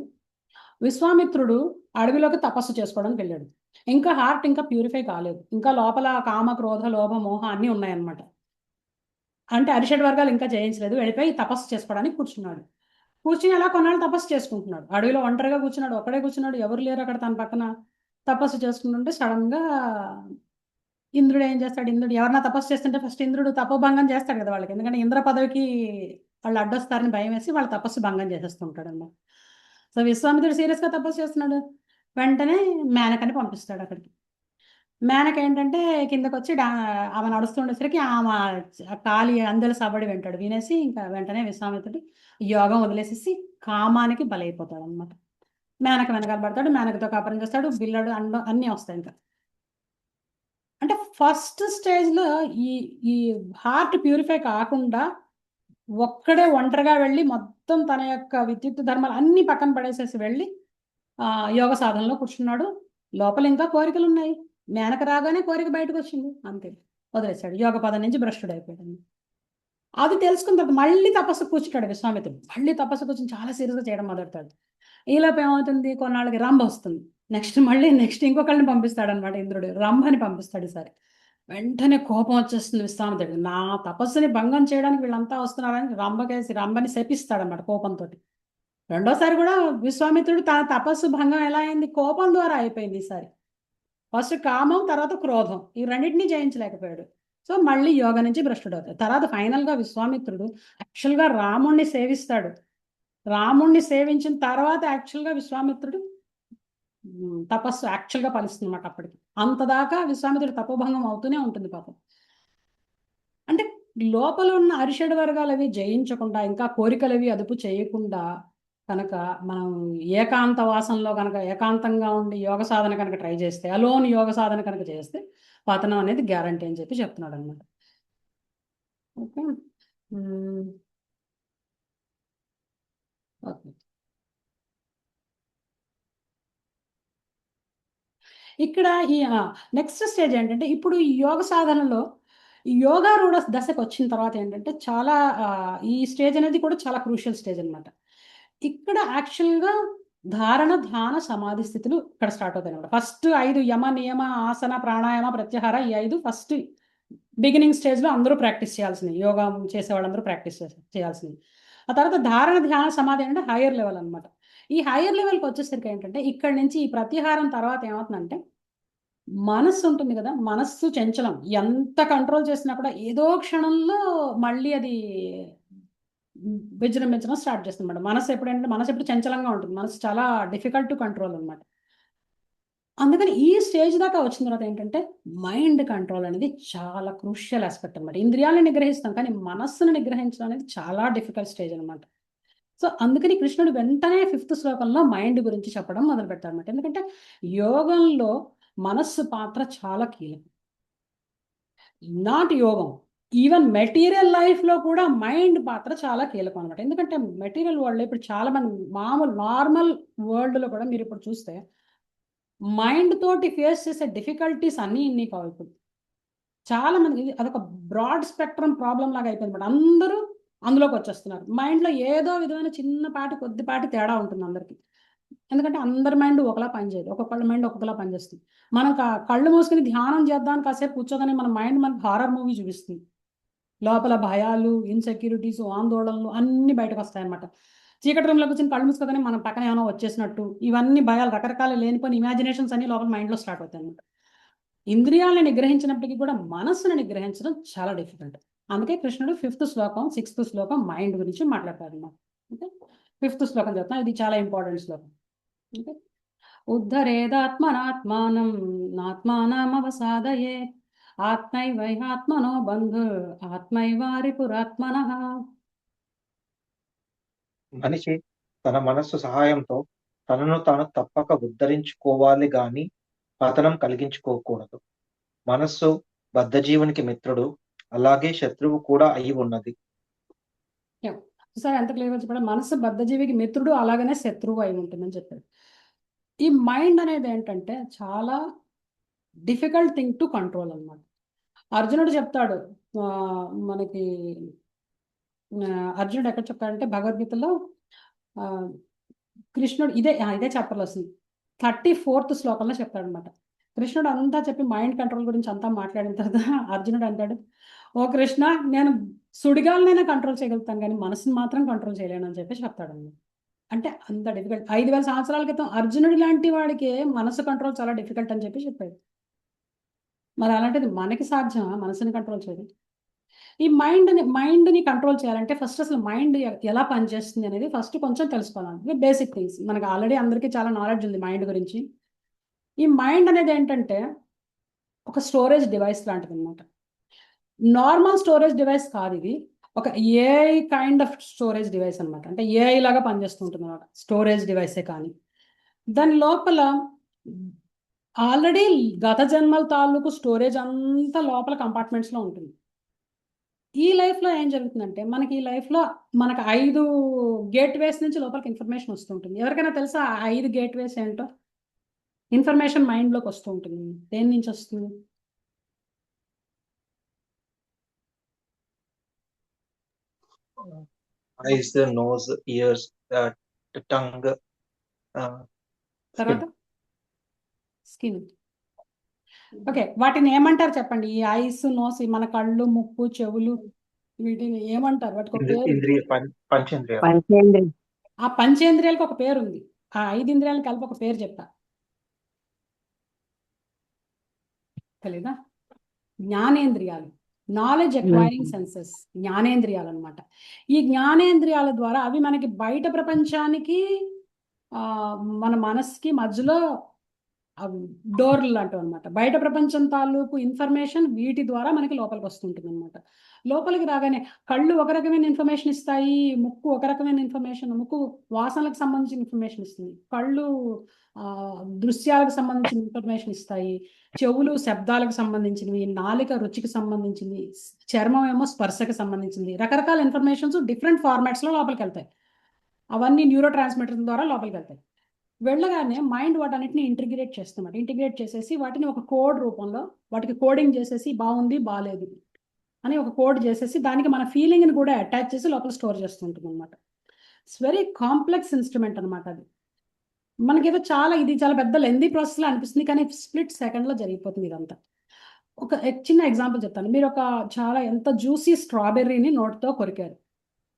విశ్వామిత్రుడు అడవిలోకి తపస్సు చేసుకోవడానికి వెళ్ళాడు. ఇంకా హార్ట్ ఇంకా ప్యూరిఫై కాలేదు, ఇంకా లోపల కామ, క్రోధ, లోభ, మోహ అన్నీ ఉన్నాయన్నమాట. అంటే అరిషడ్ వర్గాలు ఇంకా జయించలేదు. వెళ్ళిపోయి తపస్సు చేసుకోవడానికి కూర్చున్నాడు. కూర్చుని అలా కొన్నాళ్ళు తపస్సు చేసుకుంటున్నాడు. అడవిలో ఒంటరిగా కూర్చున్నాడు, ఒక్కడే కూర్చున్నాడు, ఎవరు లేరు అక్కడ తన పక్కన. తపస్సు చేసుకుంటుంటే సడన్ గా ఇంద్రుడు ఏం చేస్తాడు, ఇంద్రుడు ఎవరన్నా తపస్సు చేస్తుంటే ఫస్ట్ ఇంద్రుడు తపోభంగం చేస్తాడు కదా వాళ్ళకి. ఎందుకంటే ఇంద్ర పదవికి వాళ్ళు అడ్డొస్తారని భయం వేసి వాళ్ళ తపస్సు భంగం చేసేస్తుంటాడు అన్నమాట. సో విశ్వామిత్రుడు సీరియస్ గా తపస్సు చేస్తున్నాడు. వెంటనే మేనకని పంపిస్తాడు అక్కడికి. మేనక ఏంటంటే కిందకు వచ్చి ఆమె నడుస్తుండేసరికి ఆమె కాలి అందెల సబడి వింటాడు. వినేసి ఇంకా వెంటనే విశ్వామిత్రుడు యోగం వదిలేసేసి కామానికి బలైపోతాడు అనమాట. మేనక వెనకాల పడతాడు, మేనకతో కాపురం చేస్తాడు, బిల్లడు అండం అన్నీ వస్తాయి. ఇంకా అంటే ఫస్ట్ స్టేజ్లో ఈ ఈ హార్ట్ ప్యూరిఫై కాకుండా ఒక్కడే ఒంటరిగా వెళ్ళి మొత్తం తన యొక్క విద్యుత్ ధర్మాలు అన్ని పక్కన పడేసేసి వెళ్ళి యోగ సాధనలో కూర్చున్నాడు. లోపల ఇంకా కోరికలు ఉన్నాయి. మేనక రాగానే కోరిక బయటకు వచ్చింది, అంతే వదిలేశాడు. యోగ పదం నుంచి భ్రష్టుడు అయిపోయాడు. అది తెలుసుకున్న తర్వాత మళ్ళీ తపస్సు కూర్చుంటాడు విశ్వామిత్రుడు. మళ్ళీ తపస్సు కూర్చొని చాలా సీరియస్గా చేయడం మొదలెడతాడు. ఈలోపు ఏమవుతుంది, కొన్నాళ్ళకి రంభ వస్తుంది. నెక్స్ట్ ఇంకొకళ్ళని పంపిస్తాడు అనమాట ఇంద్రుడు. రంభని పంపిస్తాడు ఈసారి. వెంటనే కోపం వచ్చేస్తుంది విశ్వామిత్రుడు. నా తపస్సుని భంగం చేయడానికి వీళ్ళంతా వస్తున్నారని రంభని శపిస్తాడనమాట కోపంతో. రెండోసారి కూడా విశ్వామిత్రుడు తన తపస్సు భంగం ఎలా అయింది, కోపం ద్వారా అయిపోయింది ఈసారి. ఫస్ట్ కామం, తర్వాత క్రోధం, ఈ రెండింటినీ జయించలేకపోయాడు. సో మళ్ళీ యోగ నుంచి భ్రష్టుడు అవుతాడు. తర్వాత ఫైనల్గా విశ్వామిత్రుడు యాక్చువల్గా రాముణ్ణి సేవిస్తాడు. రాముణ్ణి సేవించిన తర్వాత యాక్చువల్గా విశ్వామిత్రుడు తపస్సు యాక్చువల్గా ఫలిస్తుంది అన్నమాట. అప్పటికి అంతదాకా విశ్వామిత్రుడు తపోభంగం అవుతూనే ఉంటుంది పాపం. అంటే లోపల ఉన్న అరిషడ్ వర్గాలు అవి జయించకుండా, ఇంకా కోరికలు అవి అదుపు చేయకుండా కనుక మనం ఏకాంత వాసంలో కనుక ఏకాంతంగా ఉండి యోగ సాధన కనుక ట్రై చేస్తే, అలోన్ యోగ సాధన కనుక చేస్తే పతనం అనేది గ్యారంటీ అని చెప్పి చెప్తున్నాడు అనమాట. Okay, okay. ఇక్కడ ఈ నెక్స్ట్ స్టేజ్ ఏంటంటే ఇప్పుడు ఈ యోగ సాధనలో యోగారూఢ దశకు వచ్చిన తర్వాత ఏంటంటే చాలా ఈ స్టేజ్ అనేది కూడా చాలా క్రూషియల్ స్టేజ్ అనమాట. ఇక్కడ యాక్చువల్గా ధారణ, ధ్యాన, సమాధి స్థితులు ఇక్కడ స్టార్ట్ అవుతాయి అనమాట. ఫస్ట్ 5 యమ, నియమ, ఆసన, ప్రాణాయామ, ప్రత్యాహార, ఈ 5 ఫస్ట్ బిగినింగ్ స్టేజ్లో అందరూ ప్రాక్టీస్ చేయాల్సినవి. యోగా చేసే వాళ్ళందరూ ప్రాక్టీస్ చేయాల్సినవి. ఆ తర్వాత ధారణ, ధ్యాన, సమాధి అంటే హైయర్ లెవెల్ అనమాట. ఈ హైయర్ లెవెల్కి వచ్చేసరికి ఏంటంటే ఇక్కడ నుంచి ఈ ప్రత్యాహారం తర్వాత ఏమవుతుందంటే మనస్సు ఉంటుంది కదా, మనస్సు చంచలం, ఎంత కంట్రోల్ చేసినా కూడా ఏదో క్షణంలో మళ్ళీ అది విజృంభించడం స్టార్ట్ చేస్తుంది అనమాట. మనసు ఎప్పుడు చంచలంగా ఉంటుంది. మనసు చాలా డిఫికల్ట్ టు కంట్రోల్ అనమాట. అందుకని ఈ స్టేజ్ దాకా వచ్చిన తర్వాత ఏంటంటే మైండ్ కంట్రోల్ అనేది చాలా క్రూషియల్ ఆస్పెక్ట్ అనమాట. ఇంద్రియాలను నిగ్రహిస్తాం కానీ మనస్సును నిగ్రహించడం అనేది చాలా డిఫికల్ట్ స్టేజ్ అనమాట. సో అందుకని కృష్ణుడు వెంటనే 5th శ్లోకంలో మైండ్ గురించి చెప్పడం మొదలు పెడతాడు అనమాట. ఎందుకంటే యోగంలో మనస్సు పాత్ర చాలా కీలకం. నాట్ యోగం, ఈవెన్ మెటీరియల్ లైఫ్లో కూడా మైండ్ పాత్ర చాలా కీలకం అనమాట. ఎందుకంటే మెటీరియల్ వరల్డ్లో ఇప్పుడు చాలా మంది మామూలు నార్మల్ వరల్డ్లో కూడా మీరు ఇప్పుడు చూస్తే మైండ్ తోటి ఫేస్ చేసే డిఫికల్టీస్ అన్నీ కావు. ఇప్పుడు చాలా మంది అదొక బ్రాడ్ స్పెక్ట్రమ్ ప్రాబ్లం లాగా అయిపోయింది అనమాట. అందరూ అందులోకి వచ్చేస్తున్నారు. మైండ్లో ఏదో విధమైన చిన్నపాటి కొద్దిపాటి తేడా ఉంటుంది అందరికీ. ఎందుకంటే అందరి మైండ్ ఒకలా పనిచేయదు, ఒక్కొక్కళ్ళ మైండ్ ఒక్కొక్కలా పనిచేస్తుంది. మనం కళ్ళు మూసుకుని ధ్యానం చేద్దామని కాసేపు కూర్చోగానే మన మైండ్ మనకు హారర్ మూవీ చూపిస్తుంది. లోపల భయాలు, ఇన్సెక్యూరిటీస్, ఆందోళనలు అన్ని బయటకు వస్తాయన్నమాట. చీకటి రూమ్లో కూర్చొని కళ్ళు మూసుకోగానే మనం పక్కన ఏమైనా వచ్చేసినట్టు ఇవన్నీ భయాలు, రకరకాల లేనిపోయిన ఇమాజినేషన్స్ అన్ని లోపల మైండ్లో స్టార్ట్ అవుతాయి అన్నమాట. ఇంద్రియాలను నిగ్రహించినప్పటికీ కూడా మనస్సును నిగ్రహించడం చాలా డిఫికల్ట్. అందుకే కృష్ణుడు 5th శ్లోకం 6th శ్లోకం మైండ్ గురించి మాట్లాడతారు అన్నమాట. ఓకే, 5th శ్లోకం చెప్తాను, ఇది చాలా ఇంపార్టెంట్ శ్లోకం. ఓకే, ఉద్ధరేదాత్మనాత్మానం నాత్మానమవసాదయే ఆత్మైవైహాత్మనో బంధు ఆత్మైవారిపురాత్మనః. మనిషి తన మనస్సు సహాయంతో తనను తాను తప్పక ఉద్ధరించుకోవాలి గాని పతనం కలిగించుకోకూడదు. మనస్సు బద్ధజీవునికి మిత్రుడు, అలాగే శత్రువు కూడా అయి ఉన్నది. సార్ ఎంత క్లియర్గా చెప్పాడు, మనసు బద్ధజీవికి మిత్రుడు అలాగనే శత్రువు అయి ఉంటుందని చెప్పాడు. ఈ మైండ్ అనేది ఏంటంటే చాలా డిఫికల్ట్ థింగ్ టు కంట్రోల్ అన్నమాట. అర్జునుడు చెప్తాడు, మనకి అర్జునుడు ఎక్కడ చెప్తాడంటే భగవద్గీతలో కృష్ణుడు ఇదే చాప్టర్లో వస్తుంది, 34th శ్లోకంలో చెప్తాడు అనమాట. కృష్ణుడు అంతా చెప్పి మైండ్ కంట్రోల్ గురించి అంతా మాట్లాడిన తర్వాత అర్జునుడు అంటాడు, ఓ కృష్ణ, నేను సుడిగాలనైనా కంట్రోల్ చేయగలుగుతాను కానీ మనసుని మాత్రం కంట్రోల్ చేయలేను అని చెప్పి చెప్తాడు అన్నమాట. అంటే అంత డిఫికల్ట్. 5000 సంవత్సరాల క్రితం అర్జునుడి లాంటి వాడికి మనసు కంట్రోల్ చాలా డిఫికల్ట్ అని చెప్పి చెప్పాడు. మరి అలాంటిది మనకి సాధ్యమా మనసుని కంట్రోల్ చేయడం? ఈ మైండ్ని కంట్రోల్ చేయాలంటే ఫస్ట్ అసలు మైండ్ ఎలా పనిచేస్తుంది అనేది ఫస్ట్ కొంచెం తెలుసుకోవాలి. బేసిక్ థింగ్స్ మనకు ఆల్రెడీ అందరికీ చాలా నాలెడ్జ్ ఉంది మైండ్ గురించి. ఈ మైండ్ అనేది ఏంటంటే ఒక స్టోరేజ్ డివైస్ లాంటిది అనమాట. నార్మల్ స్టోరేజ్ డివైస్ కాదు ఇది, ఒక AI kind of storage device అనమాట. అంటే ఏఐ లాగా పనిచేస్తుంటుంది అనమాట స్టోరేజ్ డివైసే. కానీ దాని లోపల ఆల్రెడీ గత జన్మల తాలూకు స్టోరేజ్ అంతా లోపల కంపార్ట్మెంట్స్లో ఉంటుంది. ఈ లైఫ్లో ఏం జరుగుతుందంటే మనకి ఈ లైఫ్లో మనకు 5 గేట్వేస్ నుంచి లోపలికి ఇన్ఫర్మేషన్ వస్తుంటుంది. ఎవరికైనా తెలుసా ఆ 5 గేట్వేస్ ఏంటో? ఇన్ఫర్మేషన్ మైండ్లోకి వస్తూ ఉంటుంది. దేని నుంచి వస్తుంది? ఐస్, నోస్, ఇయర్స్, టంగ్, తర్వాత స్కిన్. ఓకే, వాటిని ఏమంటారు చెప్పండి? ఈ ఐస్, నోస్, మన కళ్ళు, ముక్కు, చెవులు, వీటిని ఏమంటారు? వాటికి ఒక పేరు. ఇంద్రియ పంచేంద్రియాలు. పంచేంద్రియ ఆ పంచేంద్రియాలకు ఒక పేరు ఉంది. ఆ 5 ఇంద్రియాలను కలిపి ఒక పేరు చెప్తా, తెలీదా? జ్ఞానేంద్రియాలు, నాలెడ్జ్ అక్వైరింగ్ సెన్సెస్, జ్ఞానేంద్రియాలు అనమాట. ఈ జ్ఞానేంద్రియాల ద్వారా అవి మనకి బయట ప్రపంచానికి మన మనసుకి మధ్యలో డోర్లు లాంటివి అనమాట. బయట ప్రపంచం తాలూకు ఇన్ఫర్మేషన్ వీటి ద్వారా మనకి లోపలికి వస్తుంటుంది అనమాట. లోపలికి రాగానే కళ్ళు ఒక రకమైన ఇన్ఫర్మేషన్ ఇస్తాయి, ముక్కు ఒక రకమైన ఇన్ఫర్మేషన్, ముక్కు వాసనలకు సంబంధించిన ఇన్ఫర్మేషన్ ఇస్తుంది, కళ్ళు దృశ్యాలకు సంబంధించిన ఇన్ఫర్మేషన్ ఇస్తాయి, చెవులు శబ్దాలకు సంబంధించినవి, నాలిక రుచికి సంబంధించింది, చర్మం ఏమో స్పర్శకు సంబంధించింది. రకరకాల ఇన్ఫర్మేషన్స్ డిఫరెంట్ ఫార్మాట్స్లో లోపలికి వెళ్తాయి. అవన్నీ న్యూరో ట్రాన్స్మిటర్ ద్వారా లోపలికి వెళ్తాయి. వెళ్ళగానే మైండ్ వాటన్నిటిని ఇంటిగ్రేట్ చేస్తామాట. ఇంటిగ్రేట్ చేసేసి వాటిని ఒక కోడ్ రూపంలో వాటికి కోడింగ్ చేసేసి బాగుంది బాగాలేదు అని ఒక కోడ్ చేసేసి దానికి మన ఫీలింగ్ని కూడా అటాచ్ చేసి లోపల స్టోర్ చేస్తుంటుంది అనమాట. ఇట్స్ వెరీ కాంప్లెక్స్ ఇన్స్ట్రుమెంట్ అనమాట. అది మనకేదో ఇది చాలా పెద్ద లెందీ ప్రాసెస్లో అనిపిస్తుంది, కానీ స్ప్లిట్ సెకండ్లో జరిగిపోతుంది ఇదంతా. ఒక చిన్న ఎగ్జాంపుల్ చెప్తాను. మీరు ఎంత జ్యూసీ స్ట్రాబెర్రీని నోట్తో కొరికారు.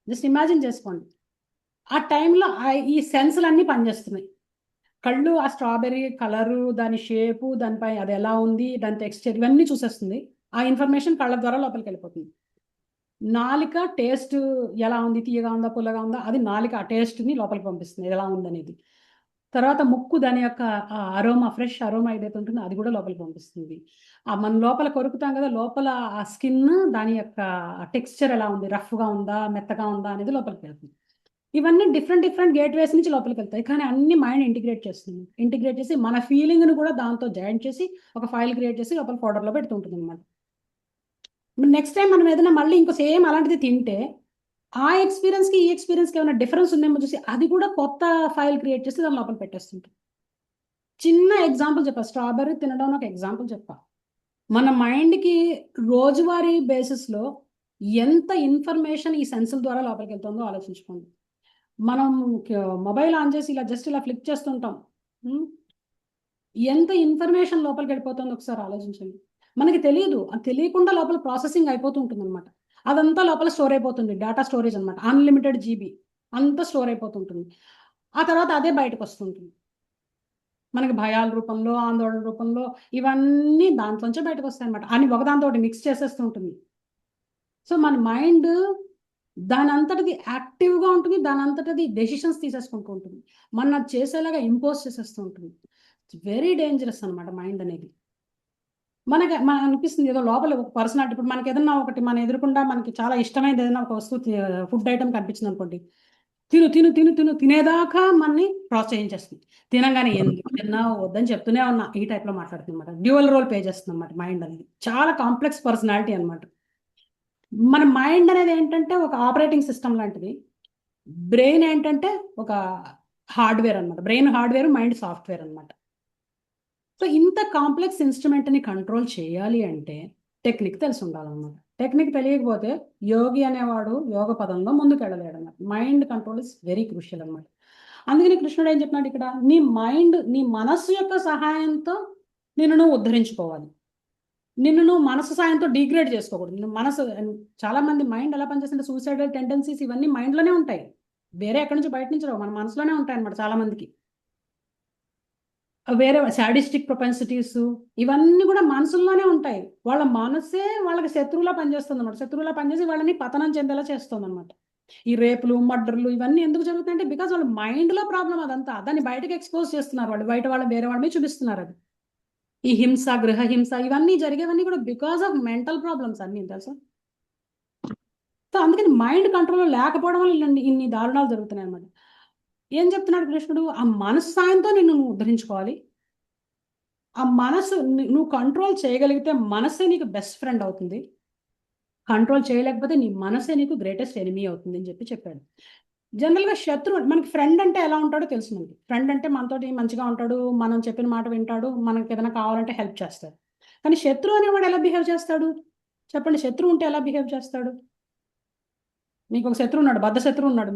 జస్ట్ ఇమాజిన్ చేసుకోండి. ఆ టైంలో ఈ సెన్స్లన్నీ పనిచేస్తున్నాయి. కళ్ళు ఆ స్ట్రాబెర్రీ కలరు, దాని షేపు, దానిపై అది ఎలా ఉంది, దాని టెక్స్చర్, ఇవన్నీ చూసేస్తుంది. ఆ ఇన్ఫర్మేషన్ కళ్ళ ద్వారా లోపలికి వెళ్ళిపోతుంది. నాలిక టేస్ట్ ఎలా ఉంది, తీయగా ఉందా పుల్లగా ఉందా, అది నాలిక ఆ టేస్ట్ని లోపలికి పంపిస్తుంది ఎలా ఉందనేది. తర్వాత ముక్కు దాని యొక్క అరోమా, ఫ్రెష్ అరోమా ఏదైతే ఉంటుందో అది కూడా లోపలికి పంపిస్తుంది. మన లోపల కొరుకుతాం కదా, లోపల ఆ స్కిన్ దాని యొక్క టెక్స్చర్ ఎలా ఉంది, రఫ్గా ఉందా మెత్తగా ఉందా అనేది లోపలికి వెళ్తుంది. ఇవన్నీ డిఫరెంట్ గేట్వేస్ నుంచి లోపలికి వెళ్తాయి. కానీ అన్ని మైండ్ ఇంటిగ్రేట్ చేస్తుంది. ఇంటిగ్రేట్ చేసి మన ఫీలింగ్ను కూడా దాంతో జాయింట్ చేసి ఒక ఫైల్ క్రియేట్ చేసి లోపల ఫోల్డర్లో పెడుతుంటుంది అనమాట. నెక్స్ట్ టైం మనం ఏదైనా మళ్ళీ ఇంకో సేమ్ అలాంటిది తింటే ఆ ఎక్స్పీరియన్స్కి ఈ ఎక్స్పీరియన్స్కి ఏమైనా డిఫరెన్స్ ఉందేమో చూసి అది కూడా కొత్త ఫైల్ క్రియేట్ చేసి దాని లోపల పెట్టేస్తుంటుంది. చిన్న ఎగ్జాంపుల్ చెప్పా, స్ట్రాబెర్రీ తినడం ఒక ఎగ్జాంపుల్ చెప్పా. మన మైండ్కి రోజువారీ బేసిస్లో ఎంత ఇన్ఫర్మేషన్ ఈ సెన్సుల ద్వారా లోపలికి వెళ్తుందో ఆలోచించుకోండి. మనం మొబైల్ ఆన్ చేసి ఇలా ఫ్లిప్ చేస్తుంటాం, ఎంత ఇన్ఫర్మేషన్ లోపలికి వెళ్ళిపోతుందో ఒకసారి ఆలోచించండి. మనకి తెలియదు, అది తెలియకుండా లోపల ప్రాసెసింగ్ అయిపోతూ ఉంటుంది అనమాట. అదంతా లోపల స్టోర్ అయిపోతుంది, డేటా స్టోరేజ్ అనమాట, అన్లిమిటెడ్ జీబీ అంతా స్టోర్ అయిపోతుంటుంది. ఆ తర్వాత అదే బయటకు వస్తుంటుంది, మనకి భయాల రూపంలో, ఆందోళన రూపంలో, ఇవన్నీ దాంట్లోంచే బయటకు వస్తాయి అనమాట. అని ఒకదాంతో మిక్స్ చేసేస్తుంటుంది. సో మన మైండ్ దాని అంతటిది యాక్టివ్గా ఉంటుంది, దాని అంతటిది డెసిషన్స్ తీసేసుకుంటూ ఉంటుంది, మన అది చేసేలాగా ఇంపోజ్ చేసేస్తూ ఉంటుంది. ఇట్స్ వెరీ డేంజరస్ అనమాట మైండ్ అనేది. మనకి అనిపిస్తుంది ఏదో లోపల ఒక పర్సనాలిటీ. ఇప్పుడు మనకి ఏదన్నా ఒకటి మన ఎదురుకుండా మనకి చాలా ఇష్టమైనది ఏదైనా ఒక వస్తువు, ఫుడ్ ఐటమ్ కనిపించింది అనుకోండి, తిను తిను తిను తిను తినేదాకా మనని ప్రోత్సహించేస్తుంది. తినగానే ఎందుకు తిన్నావు వద్దని చెప్తూనే ఉన్నా, ఈ టైప్లో మాట్లాడుతుంది అనమాట. డ్యూయల్ రోల్ ప్లే చేస్తుంది అనమాట మైండ్ అనేది. చాలా కాంప్లెక్స్ పర్సనాలిటీ అనమాట. మన మైండ్ అనేది ఏంటంటే ఒక ఆపరేటింగ్ సిస్టమ్ లాంటిది, బ్రెయిన్ ఏంటంటే ఒక హార్డ్వేర్ అనమాట. బ్రెయిన్ హార్డ్వేర్, మైండ్ సాఫ్ట్వేర్ అనమాట. సో ఇంత కాంప్లెక్స్ ఇన్స్ట్రుమెంట్ని కంట్రోల్ చేయాలి అంటే టెక్నిక్ తెలిసి ఉండాలన్నమాట. టెక్నిక్ తెలియకపోతే యోగి అనేవాడు యోగ పదంలో ముందుకు వెళ్ళలేడు అన్నమాట. Mind control is very crucial అనమాట. అందుకని కృష్ణుడు ఏం చెప్పినాడు ఇక్కడ, నీ మైండ్, నీ మనస్సు యొక్క సహాయంతో నిన్ను నువ్వు ఉద్ధరించుకోవాలి. నిన్ను నువ్వు మనసు సాయంతో డిగ్రేడ్ చేసుకోకూడదు. నువ్వు మనసు, చాలా మంది మైండ్ ఎలా పనిచేస్తుంటే సూసైడల్ టెండెన్సీస్ ఇవన్నీ మైండ్లోనే ఉంటాయి, వేరే ఎక్కడి నుంచి బయట నుంచి రావు, మన మనసులోనే ఉంటాయి అనమాట. చాలా మందికి వేరే సాడిస్టిక్ ప్రొపెన్సిటీస్ ఇవన్నీ కూడా మనసుల్లోనే ఉంటాయి. వాళ్ళ మనసే వాళ్ళకి శత్రువులా పనిచేస్తుంది అనమాట. శత్రువులా పనిచేసి వాళ్ళని పతనం చెందేలా చేస్తుంది అనమాట. ఈ రేపులు, మర్డర్లు ఇవన్నీ ఎందుకు జరుగుతాయంటే బికాజ్ వాళ్ళ మైండ్లో ప్రాబ్లం అదంతా. దాన్ని బయటకు ఎక్స్పోజ్ చేస్తున్నారు వాళ్ళు, బయట వాళ్ళ వేరే వాళ్ళ మీద చూపిస్తున్నారు అది. ఈ హింస, గృహహింస ఇవన్నీ జరిగేవన్నీ కూడా బికాస్ ఆఫ్ మెంటల్ ప్రాబ్లమ్స్ అన్నీ, తెలుసా. సో అందుకని మైండ్ కంట్రోల్లో లేకపోవడం వల్ల ఇన్ని దారుణాలు జరుగుతున్నాయి అన్నమాట. ఏం చెప్తున్నాడు కృష్ణుడు, ఆ మనసు సాయంతో నిన్ను నువ్వు ఉద్ధరించుకోవాలి. ఆ మనసు నువ్వు కంట్రోల్ చేయగలిగితే మనసే నీకు బెస్ట్ ఫ్రెండ్ అవుతుంది. కంట్రోల్ చేయలేకపోతే నీ మనసే నీకు గ్రేటెస్ట్ ఎనిమీ అవుతుంది అని చెప్పాడు. జనరల్గా శత్రువు, మనకి ఫ్రెండ్ అంటే ఎలా ఉంటాడో తెలుసు మనకి. ఫ్రెండ్ అంటే మనతోటి మంచిగా ఉంటాడు, మనం చెప్పిన మాట వింటాడు, మనకి ఏదైనా కావాలంటే హెల్ప్ చేస్తాడు. కానీ శత్రువు అనేవాడు ఎలా బిహేవ్ చేస్తాడు చెప్పండి? శత్రువు ఉంటే ఎలా బిహేవ్ చేస్తాడు? మీకు ఒక శత్రువు ఉన్నాడు, బద్ధ శత్రువు ఉన్నాడు,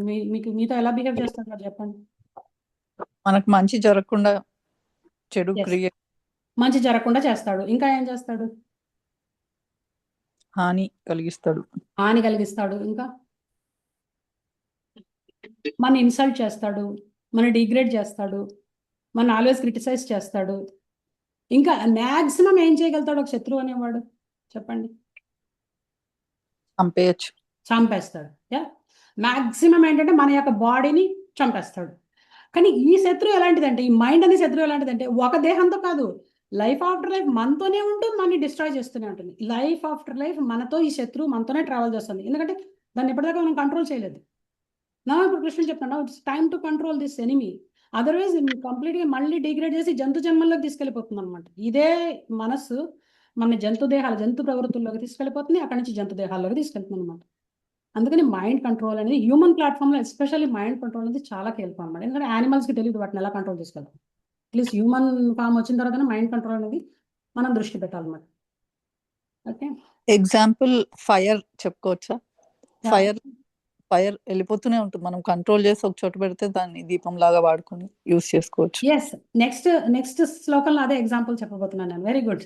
మీతో ఎలా బిహేవ్ చేస్తాడు అది చెప్పండి. మనకు మంచి జరగకుండా చెడు Yes. క్రియేట్ మంచి జరగకుండా చేస్తాడు. ఇంకా ఏం చేస్తాడు? హాని కలిగిస్తాడు. హాని కలిగిస్తాడు. ఇంకా మన ఇన్సల్ట్ చేస్తాడు, మన డిగ్రేడ్ చేస్తాడు, మన ఆల్వేస్ క్రిటిసైజ్ చేస్తాడు. ఇంకా మ్యాక్సిమం ఏం చేయగలుగుతాడు ఒక శత్రువు అనేవాడు చెప్పండి? చంపేయచ్చు. చంపేస్తాడు. యా, మ్యాక్సిమం ఏంటంటే మన యొక్క బాడీని చంపేస్తాడు. కానీ ఈ శత్రువు ఎలాంటిదంటే, ఈ మైండ్ అనే శత్రువు ఎలాంటిదంటే, ఒక దేహంతో కాదు, లైఫ్ ఆఫ్టర్ లైఫ్ మనతోనే ఉంటూ మనని డిస్ట్రాయ్ చేస్తూనే ఉంటుంది. లైఫ్ ఆఫ్టర్ లైఫ్ మనతో ఈ శత్రువు మనతోనే ట్రావెల్ చేస్తుంది. ఎందుకంటే దాన్ని ఎప్పటిదాకా మనం కంట్రోల్ చేయలేదు. నా ఇప్పుడు కృష్ణుడు చెప్తాను, it's time to control this enemy, otherwise కంప్లీట్గా మళ్ళీ డిగ్రేడ్ చేసి జంతు జన్మల్లోకి తీసుకెళ్ళిపోతుంది అనమాట. ఇదే మనస్సు మన జంతు ప్రవృత్తుల్లోకి తీసుకెళ్ళిపోతుంది, అక్కడి నుంచి జంతు దేహాల్లోకి తీసుకెళ్తుంది అనమాట. అందుకని మైండ్ కంట్రోల్ అనేది హ్యూమన్ ప్లాట్ఫామ్లో ఎస్పెషల్లీ మైండ్ కంట్రోల్ అనేది చాలా కీలకం అనమాట. ఎందుకంటే యానిమల్స్కి తెలియదు వాటిని ఎలా కంట్రోల్ చేసుకోవాలి. అట్లీస్ట్ హ్యూమన్ ఫామ్ వచ్చిన తర్వాత మైండ్ కంట్రోల్ అనేది మనం దృష్టి పెట్టాలన్నమాట. ఓకే, ఎగ్జాంపుల్ ఫైర్ చెప్పుకోవచ్చా? ఫైర్ వెళ్ళిపోతూనే ఉంటుంది, మనం కంట్రోల్ చేసి ఒక చోట పెడితే దాన్ని దీపం లాగా వాడుకొని యూస్ చేసుకోవచ్చు. ఎస్, నెక్స్ట్ శ్లోకంలో అదే ఎగ్జాంపుల్ చెప్పబోతున్నాను నేను. వెరీ గుడ్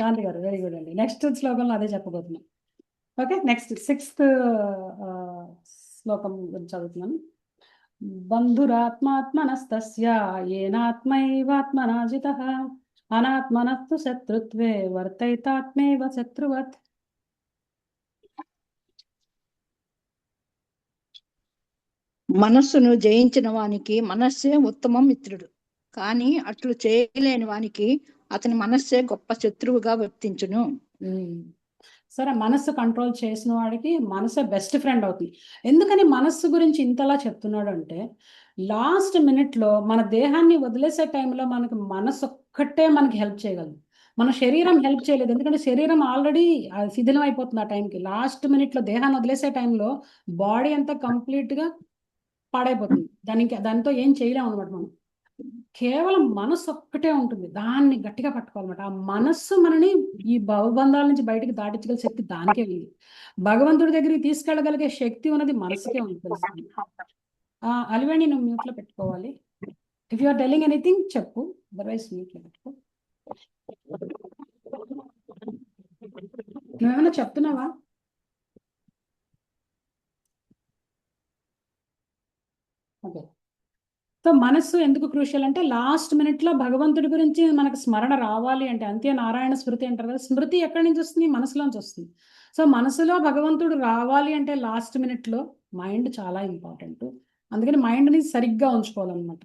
శాంతి గారు, వెరీ గుడ్ అండి. నెక్స్ట్ శ్లోకంలో అదే చెప్పబోతున్నాను. ఓకే, నెక్స్ట్ 6th శ్లోకం గురించి చదువుతున్నాను. బంధురాత్మాత్మనస్తస్య ఏనాత్మైవాత్మనా జితః అనాత్మనస్తు శత్రుత్వే వర్తైతాత్మేవ శత్రువత్. మనస్సును జయించిన వానికి మనస్సే ఉత్తమ మిత్రుడు, కానీ అట్లు చేయలేని వానికి అతని మనస్సే గొప్ప శత్రువుగా వర్తించును. సరే, మనస్సు కంట్రోల్ చేసిన వాడికి మనసే బెస్ట్ ఫ్రెండ్ అవుతుంది. ఎందుకని మనస్సు గురించి ఇంతలా చెప్తున్నాడు అంటే, లాస్ట్ మినిట్లో మన దేహాన్ని వదిలేసే టైంలో మనకి మనస్సు ఒక్కటే మనకి హెల్ప్ చేయగలదు. మన శరీరం హెల్ప్ చేయలేదు, ఎందుకంటే శరీరం ఆల్రెడీ శిథిలం అయిపోతుంది ఆ టైంకి. లాస్ట్ మినిట్లో దేహాన్ని వదిలేసే టైంలో బాడీ అంతా కంప్లీట్గా పాడైపోతుంది. దానితో ఏం చేయలేము అనమాట. మనం కేవలం మనస్సు ఒక్కటే ఉంటుంది, దాన్ని గట్టిగా పట్టుకోవాలన్నమాట. ఆ మనస్సు మనని ఈ భవబంధాల నుంచి బయటికి దాటించగల శక్తి దానికే ఉంది. భగవంతుడి దగ్గరికి తీసుకెళ్ళగలిగే శక్తి ఉన్నది మనసుకే ఉంది, తెలుస్తుంది. అలివేణి నువ్వు మ్యూట్లో పెట్టుకోవాలి. If you are telling anything చెప్పు, అదర్వైజ్ మ్యూట్లో పెట్టుకో. నువ్వేమైనా చెప్తున్నావా? ఓకే. సో మనస్సు ఎందుకు క్రూషియల్ అంటే లాస్ట్ మినిట్లో భగవంతుడి గురించి మనకు స్మరణ రావాలి అంటే అంతే నారాయణ స్మృతి అంటారు కదా, స్మృతి ఎక్కడి నుంచి వస్తుంది? మనసులోంచి వస్తుంది. సో మనసులో భగవంతుడు రావాలి అంటే లాస్ట్ మినిట్లో మైండ్ చాలా ఇంపార్టెంట్. అందుకని మైండ్ని సరిగ్గా ఉంచుకోవాలన్నమాట.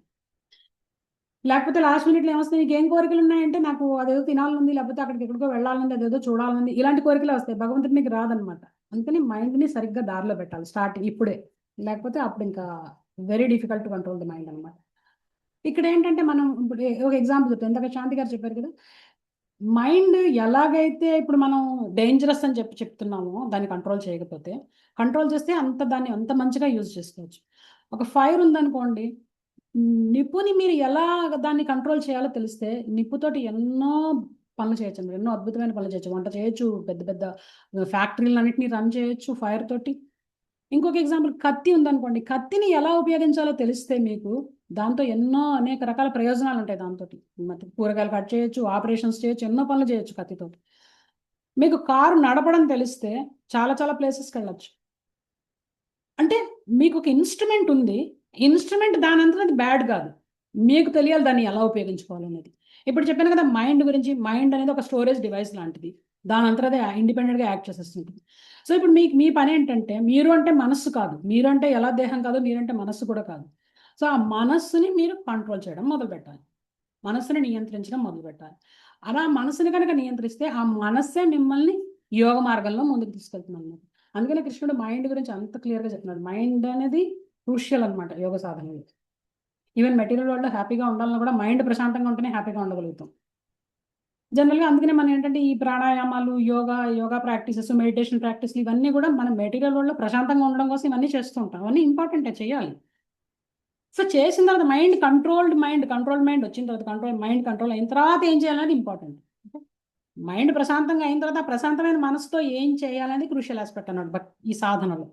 లేకపోతే లాస్ట్ మినిట్లో ఏమొస్తుంది, నీకు ఏం కోరికలు ఉన్నాయంటే నాకు అదేదో తినాలనుంది, లేకపోతే అక్కడికి ఎక్కడికో వెళ్ళాలనుంది, అదేదో చూడాలనుంది, ఇలాంటి కోరికలు వస్తాయి. భగవంతుడు మీకు రాదనమాట. అందుకని మైండ్ని సరిగ్గా దారిలో పెట్టాలి స్టార్టింగ్ ఇప్పుడే, లేకపోతే అప్పుడు ఇంకా very difficult to control the mind అనమాట. ఇక్కడ ఏంటంటే మనం ఇప్పుడు ఒక ఎగ్జాంపుల్ చెప్తాం, ఇందాక శాంతి గారు చెప్పారు కదా, మైండ్ ఎలాగైతే ఇప్పుడు మనం డేంజరస్ అని చెప్తున్నామో దాన్ని కంట్రోల్ చేయకపోతే, కంట్రోల్ చేస్తే దాన్ని అంత మంచిగా యూజ్ చేసుకోవచ్చు. ఒక ఫైర్ ఉందనుకోండి, నిప్పుని మీరు ఎలా దాన్ని కంట్రోల్ చేయాలో తెలిస్తే నిప్పుతోటి ఎన్నో పనులు చేయొచ్చు, ఎన్నో అద్భుతమైన పనులు చేయొచ్చు. వంట చేయొచ్చు, పెద్ద పెద్ద ఫ్యాక్టరీలన్నింటినీ రన్ చేయొచ్చు ఫైర్ తోటి. ఇంకొక ఎగ్జాంపుల్, కత్తి ఉందనుకోండి, కత్తిని ఎలా ఉపయోగించాలో తెలిస్తే మీకు దాంతో ఎన్నో అనేక రకాల ప్రయోజనాలు ఉంటాయి. దాంతో కూరగాయలు కట్ చేయొచ్చు, ఆపరేషన్స్ చేయొచ్చు, ఎన్నో పనులు చేయొచ్చు కత్తితోటి. మీకు కారు నడపడం తెలిస్తే చాలా చాలా ప్లేసెస్కి వెళ్ళొచ్చు. అంటే మీకు ఒక ఇన్స్ట్రుమెంట్ ఉంది, ఇన్స్ట్రుమెంట్ దాని అంతా అది బ్యాడ్ కాదు, మీకు తెలియాలి దాన్ని ఎలా ఉపయోగించుకోవాలనేది. ఇప్పుడు చెప్పాను కదా మైండ్ గురించి, మైండ్ అనేది ఒక స్టోరేజ్ డివైస్ లాంటిది, దాని అంతా అదే ఇండిపెండెంట్గా యాక్ట్ చేసేస్తుంటుంది. సో ఇప్పుడు మీ పని ఏంటంటే, మీరు అంటే మనస్సు కాదు, మీరు అంటే ఎలా దేహం కాదు, మీరంటే మనస్సు కూడా కాదు. సో ఆ మనస్సుని మీరు కంట్రోల్ చేయడం మొదలు పెట్టాలి, మనస్సుని నియంత్రించడం మొదలు పెట్టాలి. అలా మనసుని కనుక నియంత్రిస్తే ఆ మనస్సే మిమ్మల్ని యోగ మార్గంలో ముందుకు తీసుకెళ్తుంది అన్నమాట. అందుకనే కృష్ణుడు మైండ్ గురించి అంత క్లియర్గా చెప్తున్నాడు. మైండ్ అనేది క్రూషియల్ అనమాట యోగ సాధనలో. ఈవెన్ మెటీరియల్ వరల్డ్లో హ్యాపీగా ఉండాలన్నా కూడా మైండ్ ప్రశాంతంగా ఉంటేనే హ్యాపీగా ఉండగలుగుతాం జనరల్గా. అందుకనే మనం ఏంటంటే ఈ ప్రాణాయామాలు, యోగా ప్రాక్టీసెస్, మెడిటేషన్ ప్రాక్టీస్లు ఇవన్నీ కూడా మనం మెటీరియల్ వరల్డ్లో ప్రశాంతంగా ఉండడం కోసం ఇవన్నీ చేస్తూ ఉంటాం. అవన్నీ ఇంపార్టెంటే, చేయాలి. సో చేసిన తర్వాత కంట్రోల్డ్ మైండ్ వచ్చిన తర్వాత, మైండ్ కంట్రోల్ అయిన తర్వాత ఏం చేయాలనేది ఇంపార్టెంట్. మైండ్ ప్రశాంతంగా అయిన తర్వాత ప్రశాంతమైన మనసుతో ఏం చేయాలనేది క్రూషియల్ ఆస్పెక్ట్ అన్నమాట ఈ సాధనలో.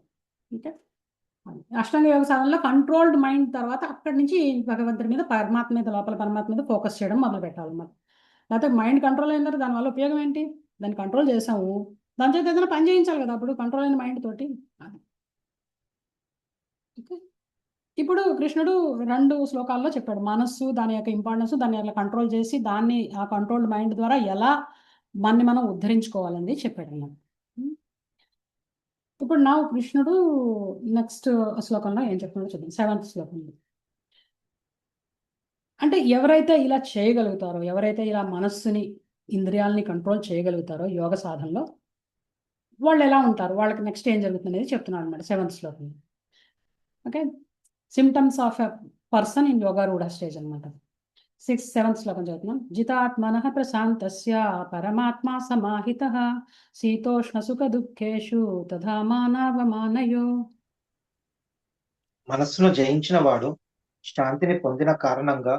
ఓకే, అష్టాంగ యోగ సాధనలో కంట్రోల్డ్ మైండ్ తర్వాత అక్కడి నుంచి భగవంతుడి మీద, పరమాత్మ మీద, లోపల పరమాత్మ మీద ఫోకస్ చేయడం మొదలు పెట్టాలన్నమాట. లేకపోతే మైండ్ కంట్రోల్ అయిన తర్వాత దానివల్ల ఉపయోగం ఏంటి? దాన్ని కంట్రోల్ చేసాము, దాని చేత ఏదైనా పని చేయించాలి కదా, అప్పుడు కంట్రోల్ అయిన మైండ్ తోటి. ఓకే, ఇప్పుడు కృష్ణుడు 2 శ్లోకాల్లో చెప్పాడు మనస్సు, దాని యొక్క ఇంపార్టెన్స్, దాన్ని ఎలా కంట్రోల్ చేసి దాన్ని ఆ కంట్రోల్డ్ మైండ్ ద్వారా ఎలా మనం ఉద్ధరించుకోవాలని చెప్పాడు అన్నమాట. ఇప్పుడు నా కృష్ణుడు నెక్స్ట్ శ్లోకంలో ఏం చెప్తున్నాడో చూద్దాం. 7th శ్లోకంలో అంటే ఎవరైతే ఇలా చేయగలుగుతారో, ఎవరైతే ఇలా మనస్సుని, ఇంద్రియాలని కంట్రోల్ చేయగలుగుతారో యోగ సాధనలో, వాళ్ళు ఎలా ఉంటారు, వాళ్ళకి నెక్స్ట్ ఏం జరుగుతుంది అనేది చెప్తున్నాడు అనమాట 7th శ్లోకంలో. Okay, symptoms of a person in యోగారూఢ స్టేజ్ అనమాట. 7th శ్లోకం చదువుతున్నాం. జితాత్మనః ప్రశాంతస్య పరమాత్మా సమాహితః శీతోష్ణ సుఖ దుఃఖేషు తథా మానవమానయో. మనస్సును జయించిన వాడు శాంతిని పొందిన కారణంగా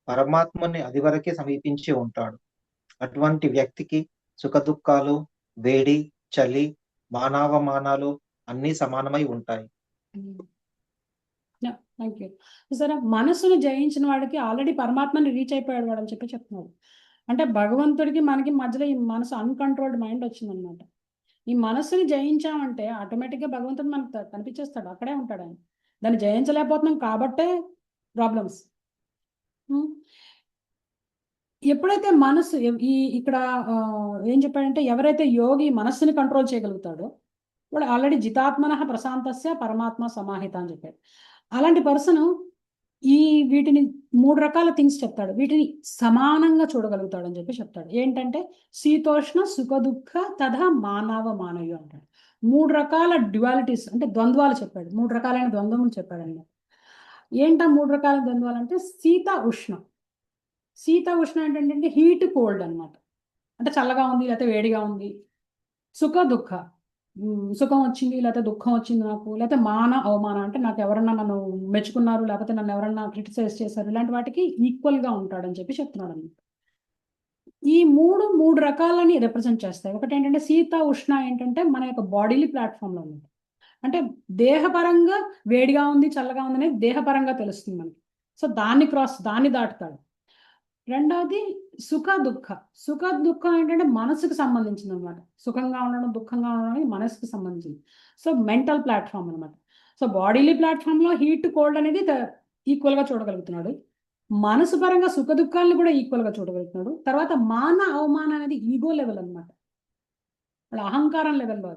పరమాత్మని అదివరకే సమీపించి ఉంటాడు. అటువంటి వ్యక్తికి సుఖ దుఃఖాలు, వేడి, చలి, మానవమానాలు అన్నీ సమానమై ఉంటాయి. Thank you. సరే, మనసును జయించిన వాడికి ఆల్రెడీ పరమాత్మని రీచ్ అయిపోయాడు వాడు అని చెప్తున్నాడు. అంటే భగవంతుడికి మనకి మధ్యలో ఈ మనసు అన్కంట్రోల్డ్ మైండ్ వచ్చిందనమాట. ఈ మనసుని జయించామంటే ఆటోమేటిక్గా భగవంతుడు మనకు కనిపించేస్తాడు, అక్కడే ఉంటాడు ఆయన. దాన్ని జయించలేకపోతున్నాం కాబట్టే ప్రాబ్లమ్స్. ఎప్పుడైతే మనసు ఇక్కడ ఏం చెప్పాడంటే, ఎవరైతే యోగి మనస్సుని కంట్రోల్ చేయగలుగుతాడో వాడు ఆల్రెడీ జితాత్మనః ప్రశాంతస్య పరమాత్మ సమాహిత అని చెప్పాడు. అలాంటి పర్సన్ వీటిని 3 రకాల థింగ్స్ చెప్తాడు, వీటిని సమానంగా చూడగలుగుతాడు అని చెప్తాడు. ఏంటంటే శీతోష్ణ సుఖ దుఃఖ తథా మానవమానయో అంటాడు. 3 రకాల డ్యువాలిటీస్ అంటే ద్వంద్వాలు చెప్పాడు, 3 రకాలైన ద్వంద్వములు చెప్పాడు అన్నమాట. ఏంటా 3 రకాల ద్వంద్వాలు అంటే శీత ఉష్ణ ఏంటంటే హీట్ కోల్డ్ అనమాట, అంటే చల్లగా ఉంది లేకపోతే వేడిగా ఉంది. సుఖ దుఃఖ, సుఖం వచ్చింది లేకపోతే దుఃఖం వచ్చింది నాకు, లేకపోతే అవమాన అంటే నాకు ఎవరన్నా నన్ను మెచ్చుకున్నారు లేకపోతే నన్ను ఎవరన్నా క్రిటిసైజ్ చేశారు, ఇలాంటి వాటికి ఈక్వల్గా ఉంటాడని చెప్తున్నాడు అనమాట. ఈ 3 రకాలని రిప్రజెంట్ చేస్తాయి. ఒకటి ఏంటంటే శీత ఉష్ణ ఏంటంటే మన యొక్క బాడీలీ ప్లాట్ఫామ్లో ఉంది, అంటే దేహపరంగా వేడిగా ఉంది చల్లగా ఉంది అనేది దేహపరంగా తెలుస్తుంది మనకి. సో దాన్ని దాటుతాడు. రెండవది సుఖ దుఃఖం ఏంటంటే మనసుకు సంబంధించింది అనమాట. సుఖంగా ఉండడం, దుఃఖంగా ఉండడం మనసుకు సంబంధించింది. సో మెంటల్ ప్లాట్ఫామ్ అనమాట. సో బాడీలీ ప్లాట్ఫామ్లో హీట్ కోల్డ్ అనేది ఈక్వల్ గా చూడగలుగుతున్నాడు. మనసు పరంగా సుఖ దుఃఖాలను కూడా ఈక్వల్ గా చూడగలుగుతున్నాడు. తర్వాత మాన అవమానం అనేది ఈగో లెవెల్ అన్నమాట, వాళ్ళ అహంకారం లెవెల్లో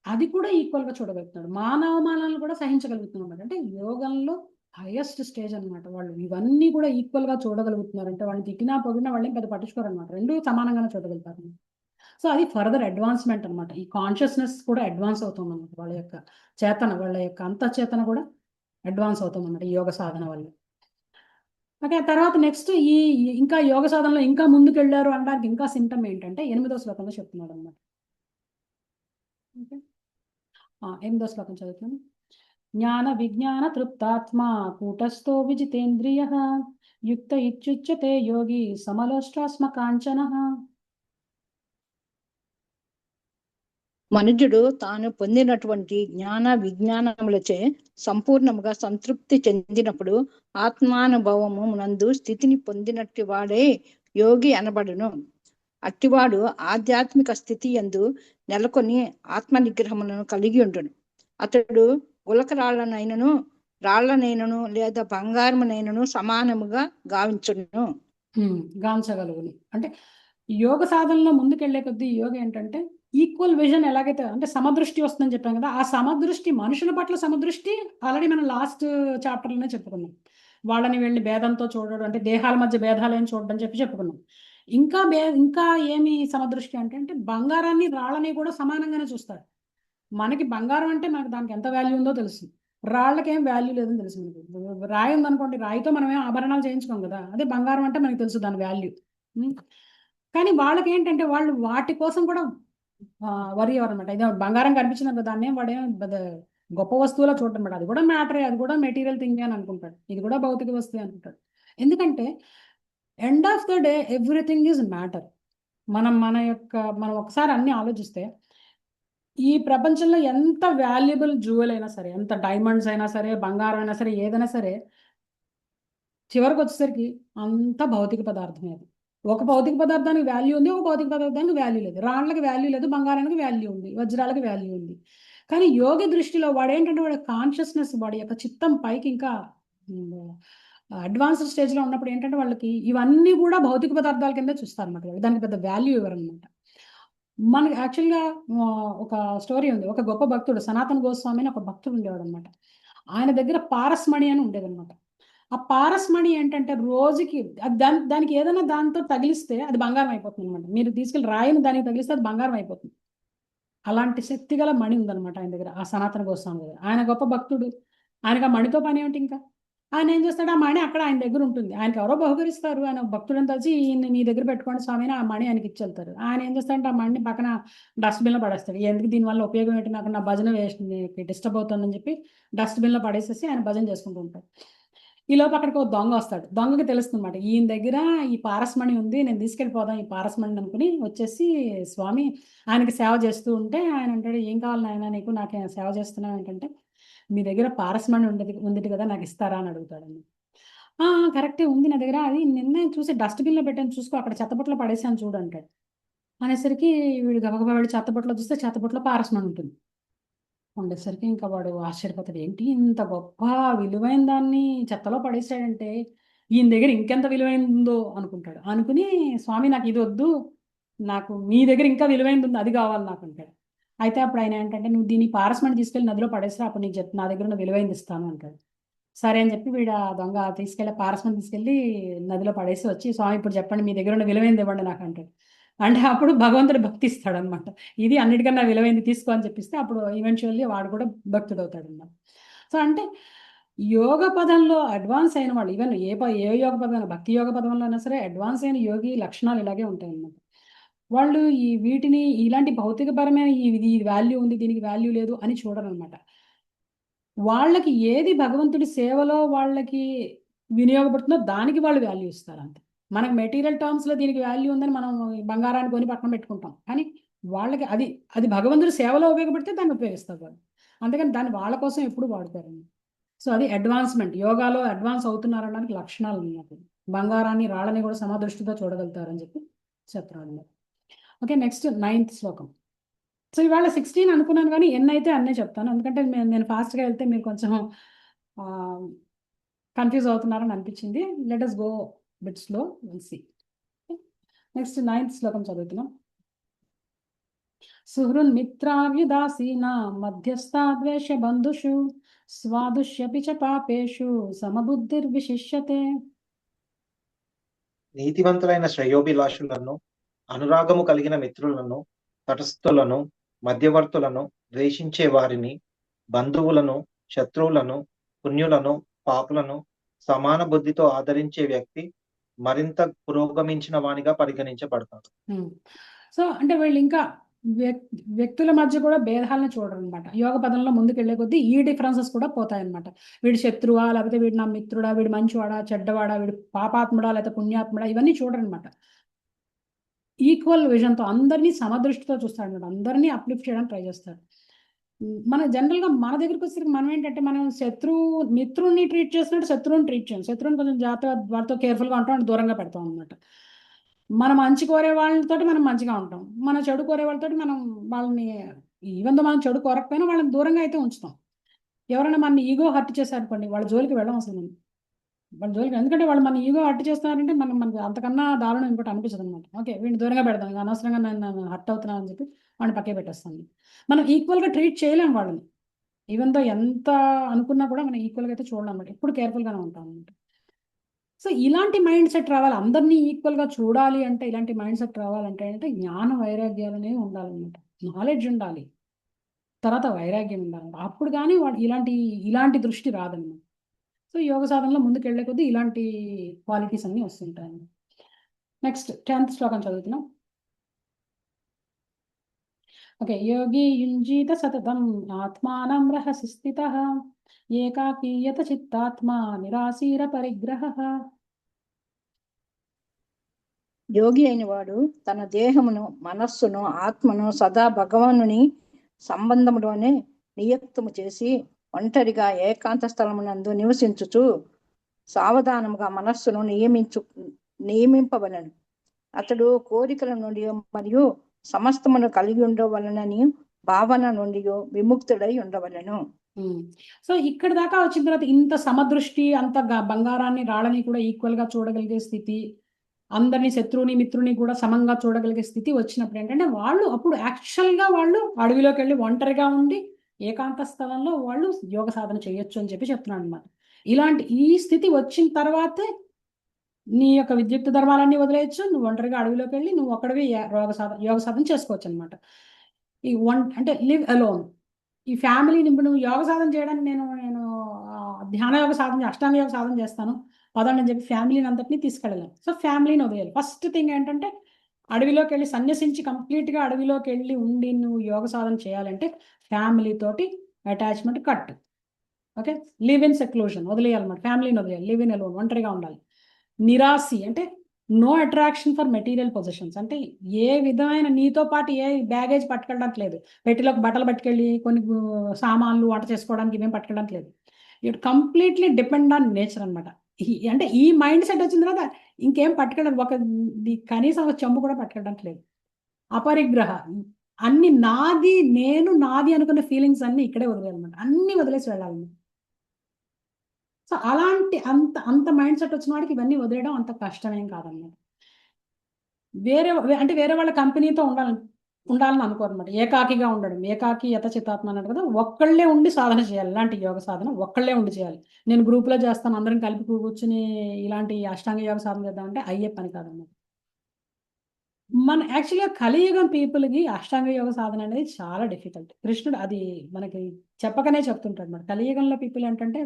అది కూడా ఈక్వల్ గా చూడగలుగుతున్నాడు. మాన అవమానాలను కూడా సహించగలుగుతున్నాడు అన్నమాట. అంటే యోగంలో హైయెస్ట్ స్టేజ్ అన్నమాట. వాళ్ళు ఇవన్నీ కూడా ఈక్వల్ గా చూడగలుగుతున్నారు. అంటే వాళ్ళని తిట్టినా పొగిడినా వాళ్ళేం పెద్ద పట్టించుకోరు అనమాట. రెండు సమానంగానే చూడగలుగుతారు. సో అది ఫర్దర్ అడ్వాన్స్మెంట్ అన్నమాట. ఈ కాన్షియస్నెస్ కూడా అడ్వాన్స్ అవుతుంది అన్నమాట. వాళ్ళ యొక్క చేతన, వాళ్ళ యొక్క అంతఃచేతన కూడా అడ్వాన్స్ అవుతుంది అన్నమాట ఈ యోగ సాధన వల్ల. ఓకే, తర్వాత నెక్స్ట్ ఇంకా యోగ సాధనలో ఇంకా ముందుకు వెళ్ళారు అనడానికి ఇంకా సింటమ్ ఏంటంటే 8వ శ్లోకంలో చెప్తున్నాడు అన్నమాట. ఓకే, 8వ శ్లోకం చదువుతాను. జ్ఞాన విజ్ఞాన తృప్తాత్మా కూటస్థో విజితేంద్రియ యుక్త ఇత్యుచ్యతే యోగి సమలోష్టాస్మ కాంచన. మనుజుడు తాను పొందినటువంటి జ్ఞాన విజ్ఞానములచే సంపూర్ణముగా సంతృప్తి చెందినప్పుడు ఆత్మానుభవము నందు స్థితిని పొందినట్టు వాడే యోగి అనబడును. అట్టివాడు ఆధ్యాత్మిక స్థితి యందు నెలకొని ఆత్మ నిగ్రహములను కలిగి ఉండును. అతడు గులకరాళ్లనైనను రాళ్లనైనను లేదా బంగారమునైనను సమానముగా గావించును. గాంచగలుగుని అంటే యోగ సాధనలో ముందుకెళ్లే కొద్దీ యోగ ఏంటంటే ఈక్వల్ విజన్ ఎలాగైతే అంటే సమదృష్టి వస్తుందని చెప్పాం కదా, ఆ సమదృష్టి మనుషుల పట్ల సమదృష్టి ఆల్రెడీ మనం లాస్ట్ చాప్టర్లోనే చెప్పుకున్నాం. వాళ్ళని వెళ్ళి భేదంతో చూడడం అంటే దేహాల మధ్య భేదాలు ఏం చూడడం చెప్పుకున్నాం. ఇంకా ఏమి సమదృష్టి అంటే బంగారాన్ని రాళ్ళని కూడా సమానంగానే చూస్తాడు. మనకి బంగారం అంటే మనకి దానికి ఎంత వాల్యూ ఉందో తెలుసు, రాళ్ళకి ఏం వాల్యూ లేదని తెలుసు. మనకి రాయి ఉందనుకోండి, రాయితో మనం ఏం ఆభరణాలు చేయించుకోం కదా, అదే బంగారం అంటే మనకి తెలుసు దాని వాల్యూ. కానీ వాళ్ళకి ఏంటంటే వాళ్ళు వాటి కోసం కూడా వరి అవ్వరనమాట. ఇదే బంగారం కనిపించింది కదా, దాన్ని వాడేం గొప్ప వస్తువులో చూడటం అనమాట. అది కూడా మ్యాటరే, అది కూడా మెటీరియల్ థింగ్ అని అనుకుంటాడు, ఇది కూడా భౌతిక వస్తువు అనుకుంటాడు. ఎందుకంటే end of the day everything is matter. మనం ఒకసారి అన్ని ఆలోచిస్తే ఈ ప్రపంచంలో ఎంత వాల్యుబుల్ జ్యువెల్ అయినా సరే, ఎంత డైమండ్స్ అయినా సరే, బంగారం అయినా సరే, ఏదైనా సరే చివరికి వచ్చేసరికి అంత భౌతిక పదార్థమే. అది ఒక భౌతిక పదార్థానికి వాల్యూ ఉంది, ఒక భౌతిక పదార్థానికి వాల్యూ లేదు. రాళ్ళకి వాల్యూ లేదు, బంగారానికి వాల్యూ ఉంది, వజ్రాలకి వాల్యూ ఉంది. కానీ యోగి దృష్టిలో వాడేంటంటే వాడి కాన్షియస్నెస్, వాడి యొక్క చిత్తం పైకి ఇంకా అడ్వాన్స్డ్ స్టేజ్లో ఉన్నప్పుడు ఏంటంటే వాళ్ళకి ఇవన్నీ కూడా భౌతిక పదార్థాల కింద చూస్తారు అనమాట. దానికి పెద్ద వాల్యూ ఇవ్వరనమాట. మనకి యాక్చువల్గా ఒక స్టోరీ ఉంది. ఒక గొప్ప భక్తుడు సనాతన గోస్వామి అని ఒక భక్తుడు ఉండేవాడు అనమాట. ఆయన దగ్గర పారస్మణి అని ఉండేదన్నమాట. ఆ పారస్మణి ఏంటంటే రోజుకి దానికి ఏదైనా దాంతో తగిలిస్తే అది బంగారం అయిపోతుంది అనమాట. మీరు తీసుకెళ్ళి రాయిని దానికి తగిలిస్తే అది బంగారం అయిపోతుంది. అలాంటి శక్తి గల మణి ఉందన్నమాట ఆయన దగ్గర, ఆ సనాతన గోస్వామి దగ్గర. ఆయన గొప్ప భక్తుడు, ఆయనకు ఆ మణితో పని ఏమిటి? ఇంకా ఆయన ఏం చేస్తాడు, ఆ మణి అక్కడ ఆయన దగ్గర ఉంటుంది. ఆయనకి ఎవరో బహుకరిస్తారు, ఆయన భక్తుడని తెలిసి ఈయన నీ దగ్గర పెట్టుకోండి స్వామి అని ఆ మణి ఆయనకి ఇచ్చి వెళ్తారు. ఆయన ఏం చేస్తాడంటే ఆ మణిని పక్కన డస్ట్బిన్లో పడేస్తాడు. ఎందుకు దీనివల్ల ఉపయోగం ఏంటి, నాకు నా భజన డిస్టర్బ్ అవుతుందని చెప్పి డస్ట్బిన్లో పడేసేసి ఆయన భజన చేసుకుంటూ ఉంటాడు. ఈ లోపు అక్కడికి ఒక దొంగ వస్తాడు. దొంగకి తెలుస్తుంది అనమాట, ఈయన దగ్గర ఈ పారస్మణి ఉంది, నేను తీసుకెళ్ళిపోదాం ఈ పారస్మణిని అనుకుని వచ్చేసి స్వామి ఆయనకి సేవ చేస్తూ ఉంటే ఆయన అంటాడు, ఏం కావాలి నాయన నీకు, నాకు సేవ చేస్తున్నావు ఏంటంటే, మీ దగ్గర పారస్మణి ఉంది కదా, నాకు ఇస్తారా అని అడుగుతాడండి. కరెక్టే ఉంది నా దగ్గర, అది నిన్నే చూసి డస్ట్బిన్లో పెట్టాను, చూసుకో అక్కడ చెత్తబుట్టలో పడేసాను చూడు అంటాడు. అనేసరికి వీడు గబగబా వెళ్ళి చెత్తబుట్టలో చూస్తే చెత్తబుట్టలో పారస్మణి ఉంటుంది. ఉండేసరికి ఇంకా వాడు ఆశ్చర్యపోతాడు, ఏంటి ఇంత గొప్ప విలువైన దాన్ని చెత్తలో పడేసాడంటే ఈయన దగ్గర ఇంకెంత విలువైందో అనుకుంటాడు. అనుకుని స్వామి నాకు ఇది వద్దు, నాకు మీ దగ్గర ఇంకా విలువైంది ఉంది, అది కావాలి నాకు అంటాడు. అయితే అప్పుడు ఆయన ఏంటంటే, నువ్వు దీన్ని పారస్మణి తీసుకెళ్ళి నదిలో పడేసిరా, అప్పుడు నీకు నా దగ్గర ఉన్న విలువైంది ఇస్తాను అంటాడు. సరే అని చెప్పి వీడు ఆ దొంగ పారస్మణి తీసుకెళ్ళి నదిలో పడేసి వచ్చి, స్వామి ఇప్పుడు చెప్పండి మీ దగ్గర ఉన్న విలువైంది ఇవ్వండి నాకు అంటాడు. అంటే అప్పుడు భగవంతుడు భక్తి ఇస్తాడు అనమాట. ఇది అన్నిటికన్నా విలువైంది తీసుకో అని చెప్పిస్తే అప్పుడు ఈవెన్చువల్లీ వాడు కూడా భక్తుడు అవుతాడు అన్నమాట. సో అంటే యోగ పదంలో అడ్వాన్స్ అయిన వాళ్ళు, ఈవెన్ ఏ యోగ పదం, భక్తి యోగ పదంలో అయినా సరే అడ్వాన్స్ అయిన యోగి లక్షణాలు ఇలాగే ఉంటాయి అన్నమాట. వాళ్ళు వీటిని ఇలాంటి భౌతికపరమైన ఇది వాల్యూ ఉంది, దీనికి వాల్యూ లేదు అని చూడరు అనమాట. వాళ్ళకి ఏది భగవంతుడి సేవలో వాళ్ళకి వినియోగపడుతుందో దానికి వాళ్ళు వాల్యూ ఇస్తారు అంతే. మనకు మెటీరియల్ టర్మ్స్లో దీనికి వాల్యూ ఉందని మనం బంగారాన్ని కొని పక్కన పెట్టుకుంటాం, కానీ వాళ్ళకి అది భగవంతుడి సేవలో ఉపయోగపడితే దాన్ని ఉపయోగిస్తారు వాళ్ళు. అందుకని దాన్ని వాళ్ళ కోసం ఎప్పుడు వాడతారండి. సో అది అడ్వాన్స్మెంట్, యోగాలో అడ్వాన్స్ అవుతున్నారనడానికి లక్షణాలు ఉన్నాయి. బంగారాన్ని రాళ్ళని కూడా సమదృష్టితో చూడగలుగుతారని చెప్పి చెప్తున్నాడు. ఓకే, నెక్స్ట్ 9th శ్లోకం. సో ఇవాళ 16 అనుకున్నాను, కానీ ఎన్ని అయితే అన్నీ చెప్తాను, ఎందుకంటే నేను ఫాస్ట్గా వెళ్తే మీరు కొంచెం కన్ఫ్యూజ్ అవుతున్నారని అనిపించింది. Let us go bit slow, will see. Next 9th శ్లోకం చదువుతున్నాం. సుహృన్మిత్రార్యుదాసీనా మధ్యస్థాద్వేష బంధుషు స్వాదుష్యపి చ పాపేషు సమబుద్ధిర్విశిష్యతే. నీతివంతులైన శ్రేయోభిలాషులను, అనురాగము కలిగిన మిత్రులను, తటస్థులను, మధ్యవర్తులను, ద్వేషించే వారిని, బంధువులను, శత్రువులను, పుణ్యులను, పాపులను సమాన బుద్ధితో ఆదరించే వ్యక్తి మరింత పురోగమించిన వానిగా పరిగణించబడతాడు. సో అంటే వీళ్ళు ఇంకా వ్యక్తుల మధ్య కూడా భేదాలను చూడరు అనమాట. యోగ పదంలో ముందుకు వెళ్ళే కొద్దీ ఈ డిఫరెన్సెస్ కూడా పోతాయన్నమాట. వీడి శత్రువా, లేకపోతే వీడు నా మిత్రుడా, వీడు మంచివాడా, చెడ్డవాడా, వీడు పాపాత్ముడా, లేకపోతే పుణ్యాత్ముడా, ఇవన్నీ చూడరనమాట. ఈక్వల్ విజన్తో అందరినీ సమదృష్టితో చూస్తాడు అనమాట. అందరినీ అప్లిఫ్ట్ చేయడానికి ట్రై చేస్తాడు. మన జనరల్గా మన దగ్గరికి వచ్చేసరికి మనం ఏంటంటే, మనం మిత్రుడిని ట్రీట్ చేసినట్టు శత్రువుని ట్రీట్ చేయం. శత్రువుని కొంచెం జాగ్రత్తగా వాటితో కేర్ఫుల్గా ఉంటాం, అంటే దూరంగా పెడతాం అనమాట. మనం మంచి కోరే వాళ్ళతో మనం మంచిగా ఉంటాం, మన చెడు కోరే వాళ్ళతో మనం వాళ్ళని ఈవెన్ దో మనం చెడు కోరకపోయినా వాళ్ళని దూరంగా అయితే ఉంచుతాం. ఎవరైనా మన ఈగో హర్ట్ చేశారనుకోండి, వాళ్ళ జోలికి వెళ్ళడం అసలు మనం వాళ్ళ జోలికి, ఎందుకంటే వాళ్ళు మన ఈగో హర్ట్ చేస్తున్నారంటే మనకి అంతకన్నా దారుణం ఇంకోటి అనిపించదు అనమాట. ఓకే, వీడిని దూరంగా పెడతాం, ఇంకా అనవసరంగా నేను హర్ట్ అవుతున్నాను అని చెప్పి వాడిని పక్కే పెట్టేస్తాను. మనం ఈక్వల్గా ట్రీట్ చేయలేం వాళ్ళని, ఈవెన్ దో ఎంత అనుకున్నా కూడా మనం ఈక్వల్గా అయితే చూడలేం అనమాట. ఎప్పుడు కేర్ఫుల్గానే ఉంటాం అనమాట. సో ఇలాంటి మైండ్ సెట్ రావాలి, అందరినీ ఈక్వల్గా చూడాలి అంటే, ఇలాంటి మైండ్ సెట్ రావాలంటే అంటే జ్ఞాన వైరాగ్యాలు అనేవి ఉండాలన్నమాట. నాలెడ్జ్ ఉండాలి, తర్వాత వైరాగ్యం ఉండాలి. అప్పుడు కానీ వాడు ఇలాంటి దృష్టి రాదన్నమాట. సో యోగ సాధనలో ముందుకు వెళ్ళే కొద్దీ ఇలాంటి క్వాలిటీస్ అన్నీ వస్తుంటాయి. నెక్స్ట్ 10th శ్లోకం చదువుతున్నాం. ఓకే. యోగి యుంజీత సతతం ఆత్మానం రహసి స్థితః ఏకాకీయత చిత్తాత్మా నిరాశీర పరిగ్రహః. యోగి అయిన వాడు తన దేహమును, మనస్సును, ఆత్మను సదా భగవానుని సంబంధములోనే నియుక్తము చేసి ఒంటరిగా ఏకాంత స్థలమునందు నివసించుచు సావధానముగా మనస్సును నియమింపవలను. అతడు కోరికల నుండి మరియు సమస్తమును కలిగి ఉండవలనని భావన నుండి విముక్తుడై ఉండవలను. సో ఇక్కడ దాకా వచ్చిన తర్వాత ఇంత సమదృష్టి, అంత బంగారాన్ని రాళ్ళని కూడా ఈక్వల్ గా చూడగలిగే స్థితి, అందరినీ శత్రువుని మిత్రుని కూడా సమంగా చూడగలిగే స్థితి వచ్చినప్పుడు ఏంటంటే, వాళ్ళు అప్పుడు యాక్చువల్గా వాళ్ళు అడవిలోకి వెళ్ళి ఒంటరిగా ఉండి ఏకాంత స్థలంలో వాళ్ళు యోగ సాధన చేయొచ్చు అని చెప్పి చెప్తున్నాను అనమాట. ఈ స్థితి వచ్చిన తర్వాతే నీ యొక్క విద్యుత్ ధర్మాలన్నీ వదిలేయచ్చు, నువ్వు ఒంటరిగా అడవిలోకి వెళ్ళి నువ్వు ఒక్కడివి యోగ సాధన చేసుకోవచ్చు అనమాట. అంటే లివ్ అలోన్. ఈ ఫ్యామిలీని ఇప్పుడు నువ్వు యోగ సాధన చేయడానికి నేను ధ్యాన యోగ సాధన, అష్టాంగ యోగ సాధన చేస్తాను పదండి అని చెప్పి ఫ్యామిలీని అంతటినీ తీసుకెళ్ళలేం. సో ఫ్యామిలీని వదిలేయాలి. ఫస్ట్ థింగ్ ఏంటంటే, అడవిలోకి వెళ్ళి సన్యసించి కంప్లీట్గా అడవిలోకి వెళ్ళి ఉండి నువ్వు యోగ సాధన చేయాలంటే ఫ్యామిలీ తోటి attachment cut. Okay, live in seclusion వదిలేయాలన్నమాట. ఫ్యామిలీని వదిలేయాలి, లివ్ ఇన్ అలోన్, ఒంటరిగా ఉండాలి. నిరాశి అంటే no attraction for material positions. అంటే ఏ విధమైన నీతో పాటు ఏ బ్యాగేజ్ పట్టుకెళ్ళడానికి లేదు. పెట్టిలోకి బట్టలు పట్టుకెళ్ళి కొన్ని సామాన్లు వంట చేసుకోవడానికి ఇవేం పట్టుకెళ్ళడానికి లేదు. It completely depend on nature అనమాట. అంటే ఈ మైండ్ సెట్ వచ్చిన తర్వాత ఇంకేం పట్టుకెళ్ళడం, కనీసం ఒక చెంబు కూడా పట్టుకెళ్ళడానికి లేదు. అపరిగ్రహ, అన్ని నాది అనుకున్న ఫీలింగ్స్ అన్ని ఇక్కడే వదిలేయాలన్నమాట. అన్ని వదిలేసి వెళ్ళాలి. సో అలాంటి అంత మైండ్ సెట్ వచ్చిన వాడికి ఇవన్నీ వదిలేయడం అంత కష్టమేం కాదన్నమాట. వేరే వాళ్ళ కంపెనీతో ఉండాలని అనుకోరన్నమాట. ఏకాకిగా ఉండడం, ఏకాకి యత చిత్తాత్మ అన్నాడు కదా, ఒక్కళ్ళే ఉండి సాధన చేయాలి. ఇలాంటి యోగ సాధన ఒక్కళ్ళే ఉండి చేయాలి. నేను గ్రూప్లో చేస్తాను, అందరం కలిపి కూర్చుని ఇలాంటి అష్టాంగ యోగ సాధన చేద్దామంటే అయ్యే పని కాదన్నమాట. యాక్చువల్గా కలియుగం పీపుల్కి అష్టాంగ యోగ సాధన అనేది చాలా డిఫికల్ట్. కృష్ణుడు అది మనకి చెప్పకనే చెప్తుంటాడు. మరి కలియుగంలో పీపుల్ ఏంటంటే,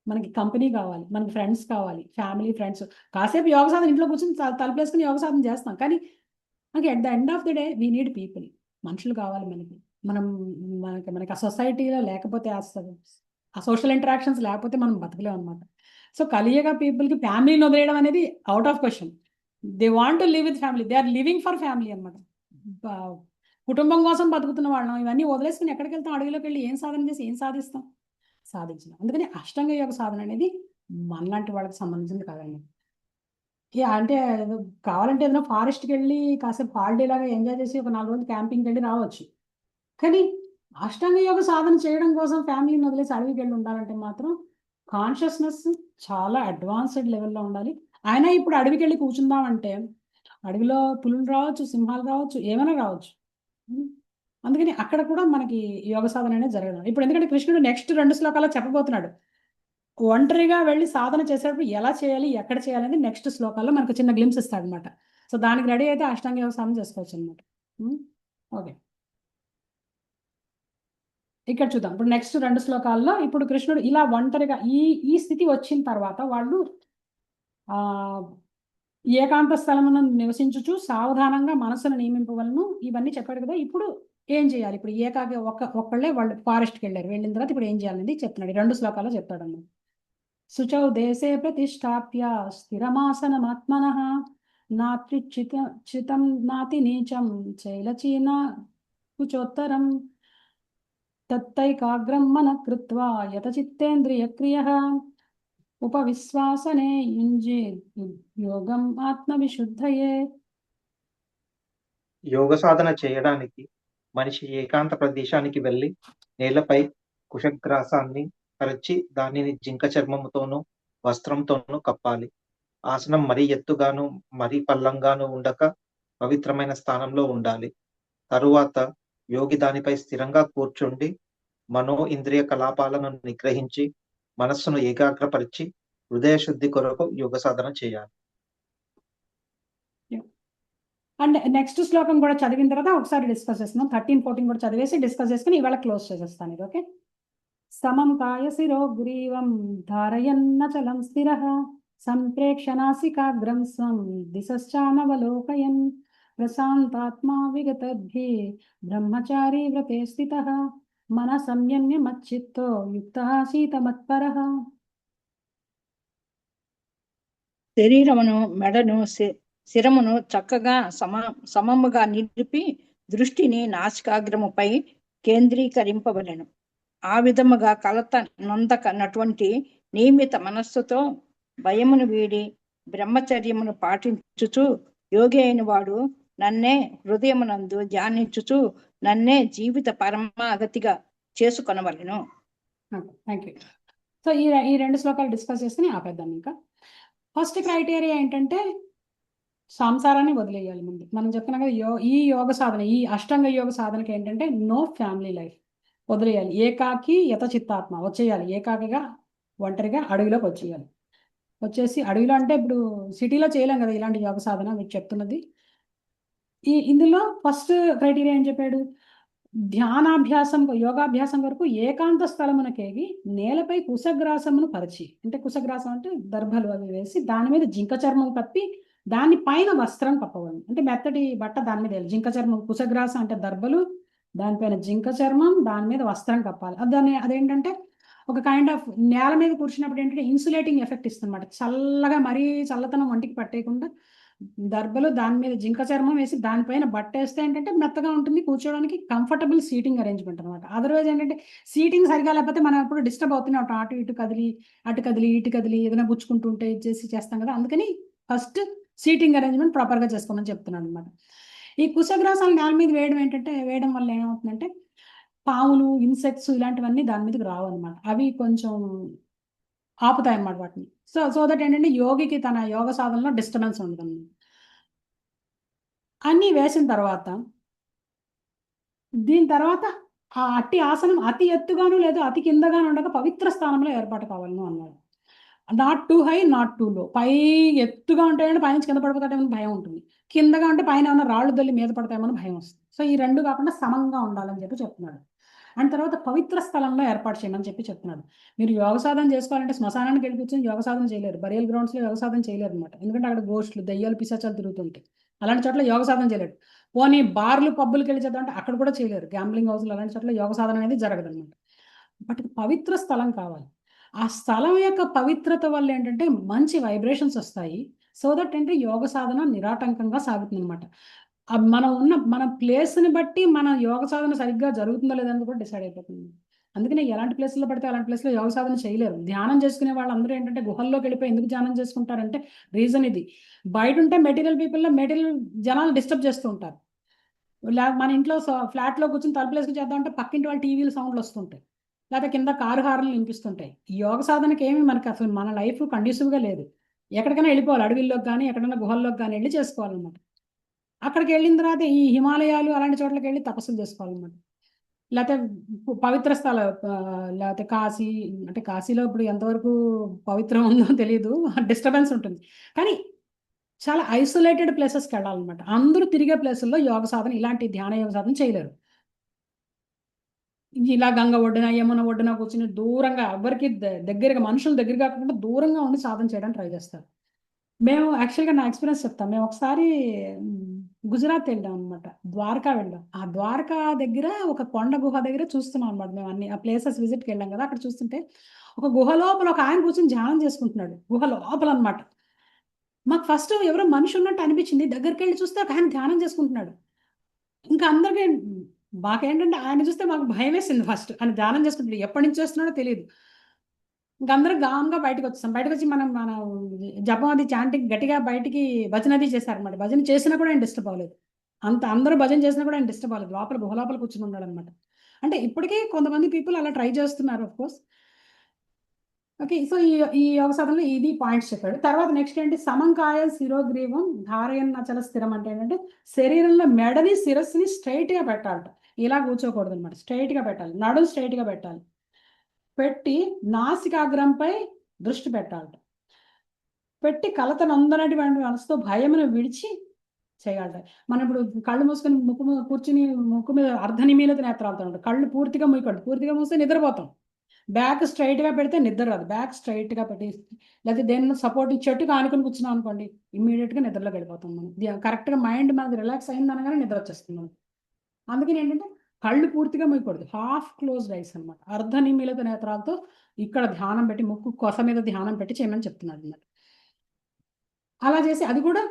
మనకి కంపెనీ కావాలి, మనకి ఫ్రెండ్స్ కావాలి, ఫ్యామిలీ ఫ్రెండ్స్. కాసేపు యోగ సాధన ఇంట్లో కూర్చొని తలుపులేసుకుని యోగ సాధన చేస్తాం, కానీ మనకి at the end of the day we need people. మనుషులు కావాలి మనకి. మనకి ఆ సొసైటీలో లేకపోతే, ఆ సోషల్ ఇంటరాక్షన్స్ లేకపోతే మనం బతకలేం అనమాట. సో కలియుగ పీపుల్కి ఫ్యామిలీని వదిలేయడం అనేది out of question. They want to live with family, they are living for family అనమాట. కుటుంబం కోసం బతుకుతున్న వాళ్ళం ఇవన్నీ వదిలేసుకుని ఎక్కడికి వెళ్తాం? అడవిలోకి వెళ్ళి ఏం సాధన చేసి ఏం సాధిస్తాం? సాధించడం. అందుకని అష్టాంగ యోగ సాధన అనేది మనలాంటి వాళ్ళకి సంబంధించింది కాదండి. అంటే కావాలంటే ఏదైనా ఫారెస్ట్కి వెళ్ళి కాసేపు హాలిడే లాగా ఎంజాయ్ చేసి ఒక 4 రోజులు క్యాంపింగ్కి వెళ్ళి రావచ్చు. కానీ అష్టాంగ యోగ సాధన చేయడం కోసం ఫ్యామిలీని వదిలేసి అడవికి వెళ్ళి ఉండాలంటే మాత్రం కాన్షియస్నెస్ చాలా అడ్వాన్స్డ్ లెవెల్లో ఉండాలి. అయినా ఇప్పుడు అడవికి వెళ్ళి కూర్చుందామంటే అడవిలో పులులు రావచ్చు, సింహాలు రావచ్చు, ఏమైనా రావచ్చు. ఉమ్. అందుకని అక్కడ కూడా మనకి యోగ సాధన అనేది జరగదు. ఇప్పుడు ఎందుకంటే కృష్ణుడు నెక్స్ట్ 2 శ్లోకాల్లో చెప్పబోతున్నాడు. ఒంటరిగా వెళ్ళి సాధన చేసేటప్పుడు ఎలా చేయాలి, ఎక్కడ చేయాలి అనేది నెక్స్ట్ శ్లోకాల్లో మనకు చిన్న గ్లిమ్స్ ఇస్తాడు అనమాట. సో దానికి రెడీ అయితే అష్టాంగ యోగ సాధన చేసుకోవచ్చు అనమాట. ఓకే, ఇక్కడ చూద్దాం. ఇప్పుడు నెక్స్ట్ 2 శ్లోకాల్లో ఇప్పుడు కృష్ణుడు ఇలా ఒంటరిగా ఈ ఈ స్థితి వచ్చిన తర్వాత వాళ్ళు ఆ ఏకాంత స్థలమును నివసించుచు సావధానంగా మనసును నియమింపవలను, ఇవన్నీ చెప్పాడు కదా. ఇప్పుడు ఏం చేయాలి? ఇప్పుడు ఏకాకి ఒక్కళ్ళే వాళ్ళు ఫారెస్ట్కి వెళ్ళారు. వెళ్ళిన తర్వాత ఇప్పుడు ఏం చేయాలనేది చెప్తున్నాడు. ఈ 2 శ్లోకాల్లో చెప్తాడు అన్నమాట. శుచౌ దేశే ప్రతిష్టాప్య స్థిరమాసనమాత్మనః చితం నాతి నీచం చైలచీన కుచోత్తరం తత్తైకాగ్రం మనః కృత్వా యతచిత్తేంద్రియక్రియః ఉపవిశ్వాసనే యుంజేత్ యోగం ఆత్మవిశుద్ధయే. యోగ సాధన చేయడానికి మనిషి ఏకాంత ప్రదేశానికి వెళ్ళి నేలపై కుశగ్రాసాన్ని పరిచి దానిని జింక చర్మముతోనూ వస్త్రంతోనూ కప్పాలి. ఆసనం మరీ ఎత్తుగాను మరీ పల్లంగాను ఉండక పవిత్రమైన స్థానంలో ఉండాలి. తరువాత యోగి దానిపై స్థిరంగా కూర్చుండి మనో ఇంద్రియ కలాపాలను నిగ్రహించి మనస్సును ఏకాగ్రపరిచి హృదయ శుద్ధి కొరకు యోగ సాధన చేయాలి. అండ్ నెక్స్ట్ శ్లోకం కూడా చదివిన తర్వాత ఒకసారి డిస్కస్ చేస్తున్నాం. 13, 14 కూడా చదివేసి డిస్కస్ చేసుకుని ఇవాళ క్లోజ్ చేసేస్తాను ఇది. ఓకే. సమం కాయ శిరో గ్రీవం ధారయన్నచలం స్థిరః సంప్రేక్ష నాసికాగ్రం స్వం దిశశ్చానవలోకయన్ ప్రశాంతాత్మా విగతద్భి బ్రహ్మచారీ వ్రతే స్థితః మన సంయమ్య మచ్చిత్తో యుక్తః శీతమత్పరః. శరీరమును, మెడను, శిరమును చక్కగా సమముగా నిలిపి దృష్టిని నాసికాగ్రముపై కేంద్రీకరింపవలెను. ఆ విధముగా కలత నొందకనటువంటి నియమిత మనస్సుతో భయమును వీడి బ్రహ్మచర్యమును పాటించుచు యోగి అయిన వాడు నన్నే హృదయమునందు ధ్యానించుచు నన్నే జీవిత పరమాగతిగా చేసుకొనవలెను. Thank you. సో ఈ 2 శ్లోకాలు డిస్కస్ చేసుకుని ఆపేద్దాం. ఇంకా ఫస్ట్ క్రైటీరియా ఏంటంటే సంసారాన్ని వదిలేయాలి. ముందు మనం చెప్తున్నాం కదా, ఈ యోగ సాధన, ఈ అష్టాంగ యోగ సాధనకి ఏంటంటే నో ఫ్యామిలీ లైఫ్, వదిలేయాలి. ఏకాకి యత చిత్తాత్మ వచ్చేయాలి. ఏకాకిగా ఒంటరిగా అడవిలోకి వచ్చేయాలి. వచ్చేసి అడవిలో అంటే ఇప్పుడు సిటీలో చేయలేం కదా ఇలాంటి యోగ సాధన. మీకు చెప్తున్నది ఇందులో ఫస్ట్ క్రైటీరియా ఏం చెప్పాడు? ధ్యానాభ్యాసం, యోగాభ్యాసం వరకు ఏకాంత స్థలమునకేగి నేలపై కుశగ్రాసమును పరిచి, అంటే కుశగ్రాసం అంటే దర్భలు అవి వేసి దాని మీద జింక చర్మం కప్పి దాని పైన వస్త్రం కప్పవాలి. అంటే మెత్తటి బట్ట దాని మీద వేయాలి. జింక చర్మం, కుశగ్రాసం అంటే దర్భలు, దానిపైన జింక చర్మం, దాని మీద వస్త్రం కప్పాలి. అదేంటంటే ఒక కైండ్ ఆఫ్ నేల మీద కూర్చున్నప్పుడు ఏంటంటే ఇన్సులేటింగ్ ఎఫెక్ట్ ఇస్తుందన్నమాట. చల్లగా మరీ చల్లతనం ఒంటికి పట్టేయకుండా దర్భలు, దాని మీద జింక చర్మం వేసి దానిపైన బట్ట వేస్తే ఏంటంటే మెత్తగా ఉంటుంది, కూర్చోవడానికి కంఫర్టబుల్ సీటింగ్ అరేంజ్మెంట్ అనమాట. అదర్వైజ్ ఏంటంటే సీటింగ్ సరిగా లేకపోతే మనం ఎప్పుడు డిస్టర్బ్ అవుతూనే ఉంటాం. అటు ఇటు కదిలి ఇటు కదిలి ఏదైనా గుచ్చుకుంటూ ఉంటే చేస్తాం కదా. అందుకని ఫస్ట్ సీటింగ్ అరేంజ్మెంట్ ప్రాపర్గా చేసుకోమని చెప్తున్నాను అనమాట. ఈ కుశగ్రాసాలు నేల మీద వేయడం వల్ల ఏమవుతుందంటే పాములు, ఇన్సెక్ట్స్ ఇలాంటివన్నీ దాని మీదకి రావు అనమాట. అవి కొంచెం ఆపుతాయి అన్నమాట వాటిని. సో దట్ ఏంటంటే యోగికి తన యోగ సాధనలో డిస్టర్బెన్స్ ఉండదు అన్నమాట. అన్నీ వేసిన తర్వాత దీని తర్వాత ఆ అట్టి ఆసనం అతి ఎత్తుగాను లేదు అతి కిందగాను ఉండక పవిత్ర స్థానంలో ఏర్పాటు కావాలను అన్నాడు. Not two high, not two లో. పై ఎత్తుగా ఉంటాయంటే పైనుంచి కింద పడిపోతాడేమో భయం ఉంటుంది, కిందగా ఉంటే పైన ఏమైనా రాళ్ళు దొల్లి మీద పడతాయేమో భయం వస్తుంది. సో ఈ 2 కాకుండా సమంగా ఉండాలని చెప్పి చెప్తున్నాడు. అండ్ తర్వాత పవిత్ర స్థలంలో ఏర్పాటు చేయమని చెప్పి చెప్తున్నాడు. మీరు యోగ సాధన చేసుకోవాలంటే శ్మశానానికి వెళ్ళి కూర్చొని యోగ సాధన చేయలేరు. బరియల్ గ్రౌండ్స్లో యోగ సాధన చేయలేరు అనమాట. ఎందుకంటే అక్కడ గోష్ఠులు, దయ్యాలు, పిశాచాలు తిరుగుతుంటాయి. అలాంటి చోట్ల యోగ సాధన చేయలేరు. పోనీ బార్లు, పబ్బులకి వెళ్ళి చేద్దాం అంటే అక్కడ కూడా చేయలేరు. గ్యాంబ్లింగ్ హౌస్లు అలాంటి చోట్ల యోగ సాధన అనేది జరగదు అనమాట. బట్ పవిత్ర స్థలం కావాలి. ఆ స్థలం యొక్క పవిత్రత వల్ల ఏంటంటే మంచి వైబ్రేషన్స్ వస్తాయి. సో దట్ అంటే యోగ సాధన నిరాటంకంగా సాగుతుంది అనమాట. మన ప్లేస్ని బట్టి మన యోగ సాధన సరిగ్గా జరుగుతుందో లేదని కూడా డిసైడ్ అయిపోతుంది. అందుకని ఎలాంటి ప్లేస్లో పడితే అలాంటి ప్లేస్లో యోగ సాధన చేయలేరు. ధ్యానం చేసుకునే వాళ్ళందరూ ఏంటంటే గుహల్లోకి వెళ్ళిపోయి ఎందుకు ధ్యానం చేసుకుంటారంటే రీజన్ ఇది. బయట ఉంటే మెటీరియల్ జనాలు డిస్టర్బ్ చేస్తూ ఉంటారు. మన ఇంట్లో ఫ్లాట్లో కూర్చొని తలుపులేసుకు చేద్దామంటే పక్కింటి వాళ్ళ టీవీలు సౌండ్లు వస్తుంటాయి. లేకపోతే కింద కారు హార్న్లు వినిపిస్తుంటాయి. ఈ యోగ సాధనకి ఏమి మనకి అసలు మన లైఫ్ కండ్యూసివ్గా లేదు. ఎక్కడికైనా వెళ్ళిపోవాలి, అడవిల్లోకి కానీ ఎక్కడైనా గుహల్లోకి కానీ వెళ్ళి చేసుకోవాలన్నమాట. అక్కడికి వెళ్ళిన తర్వాత ఈ హిమాలయాలు అలాంటి చోట్లకి వెళ్ళి తపస్సులు చేసుకోవాలన్నమాట. లేకపోతే పవిత్ర స్థలాలు, లేకపోతే కాశీ, అంటే కాశీలో ఇప్పుడు ఎంతవరకు పవిత్రం ఉందో తెలియదు, డిస్టర్బెన్స్ ఉంటుంది. కానీ చాలా ఐసోలేటెడ్ ప్లేసెస్కి వెళ్ళాలన్నమాట. అందరూ తిరిగే ప్లేసుల్లో యోగ సాధన, ఇలాంటి ధ్యాన యోగ సాధన చేయలేరు. ఇలా గంగ ఒడ్డున, యమున ఒడ్డున కూర్చుని దూరంగా, ఎవరికి దగ్గరగా, మనుషుల దగ్గర కాకుండా దూరంగా ఉండి సాధన చేయడానికి ట్రై చేస్తారు. మేము యాక్చువల్గా నా ఎక్స్పీరియన్స్ చెప్తాం. మేము ఒకసారి గుజరాత్ వెళ్ళాం అనమాట, ద్వారకా వెళ్ళాం. ఆ ద్వారకా దగ్గర ఒక కొండ గుహ దగ్గర చూస్తున్నాం అనమాట. మేము అన్ని ఆ ప్లేసెస్ విజిట్కి వెళ్ళాం కదా, అక్కడ చూస్తుంటే ఒక గుహ లోపల ఒక ఆయన కూర్చొని ధ్యానం చేసుకుంటున్నాడు, గుహ లోపల అనమాట. మాకు ఫస్ట్ ఎవరో మనిషి ఉన్నట్టు అనిపించింది, దగ్గరికి వెళ్ళి చూస్తే ఒక ఆయన ధ్యానం చేసుకుంటున్నాడు. ఇంకా అందరికీ మాకేంటంటే ఆయన చూస్తే మాకు భయం వేసింది. ఫస్ట్ ఆయన ధ్యానం చేసుకుంటున్నాడు, ఎప్పటి నుంచి చేస్తున్నాడో తెలియదు. ఇంక అందరం గాంగా బయటకు వచ్చేసాం. బయటకు వచ్చి మన జపం అది చాంటింగ్ గట్టిగా బయటికి భజన అది చేశారనమాట. భజన చేసినా కూడా ఆయన డిస్టర్బ్ అవ్వలేదు. అందరూ భజన చేసినా కూడా ఆయన డిస్టర్బ్ అవ్వలేదు. లోపల గుహ లోపల కూర్చుని ఉన్నాడు అనమాట. అంటే ఇప్పటికీ కొంతమంది పీపుల్ అలా ట్రై చేస్తున్నారు ఆఫ్ కోర్స్. ఓకే, సో ఈ యోగ సాధనలో ఇది పాయింట్స్ చెప్పాడు. తర్వాత నెక్స్ట్ ఏంటి, సమంకాయ శిరోగ్రీవం ధారయన్ అచల స్థిరం అంటే ఏంటంటే శరీరంలో మెడని శిరస్సుని స్ట్రైట్ గా పెట్టాలట. ఇలా కూర్చోకూడదు అనమాట, స్ట్రైట్ గా పెట్టాలి, నడుము స్ట్రైట్ గా పెట్టాలి. పెట్టి నాసికాగ్రంపై దృష్టి పెట్టాలట. పెట్టి కలతనందనటువంటి మనసుతో భయమును విడిచి చేయాలట. మనం ఇప్పుడు కళ్ళు మూసుకొని కూర్చుని ముక్కు మీద అర్ధనిమీలిత నేత్రాలతో ఉంటాం. కళ్ళు పూర్తిగా మూయకూడదు, పూర్తిగా మూస్తే నిద్రపోతాం. బ్యాక్ స్ట్రైట్ గా పెడితే నిద్ర రాదు. బ్యాక్ స్ట్రైట్ గా పెట్టి, లేకపోతే దేని సపోర్ట్ చెట్టుగా ఆనుకొని కూర్చున్నాం అనుకోండి, ఇమ్మీడియట్ గా నిద్రలోకి వెళ్ళిపోతాం. మనం కరెక్ట్ గా మైండ్ మనది రిలాక్స్ అయింది అనగానే నిద్ర వచ్చేస్తుంది మనకి. అందుకని ఏంటంటే కళ్ళు పూర్తిగా మూయకూడదు, హాఫ్ క్లోజ్డ్ ఐస్ అనమాట. అర్ధనిమీలిత నేత్రాలతో ఇక్కడ ధ్యానం పెట్టి, ముక్కు కొస మీద ధ్యానం పెట్టి చేయమని చెప్తున్నాడు అన్నమాట. అలా చేసి అది కూడా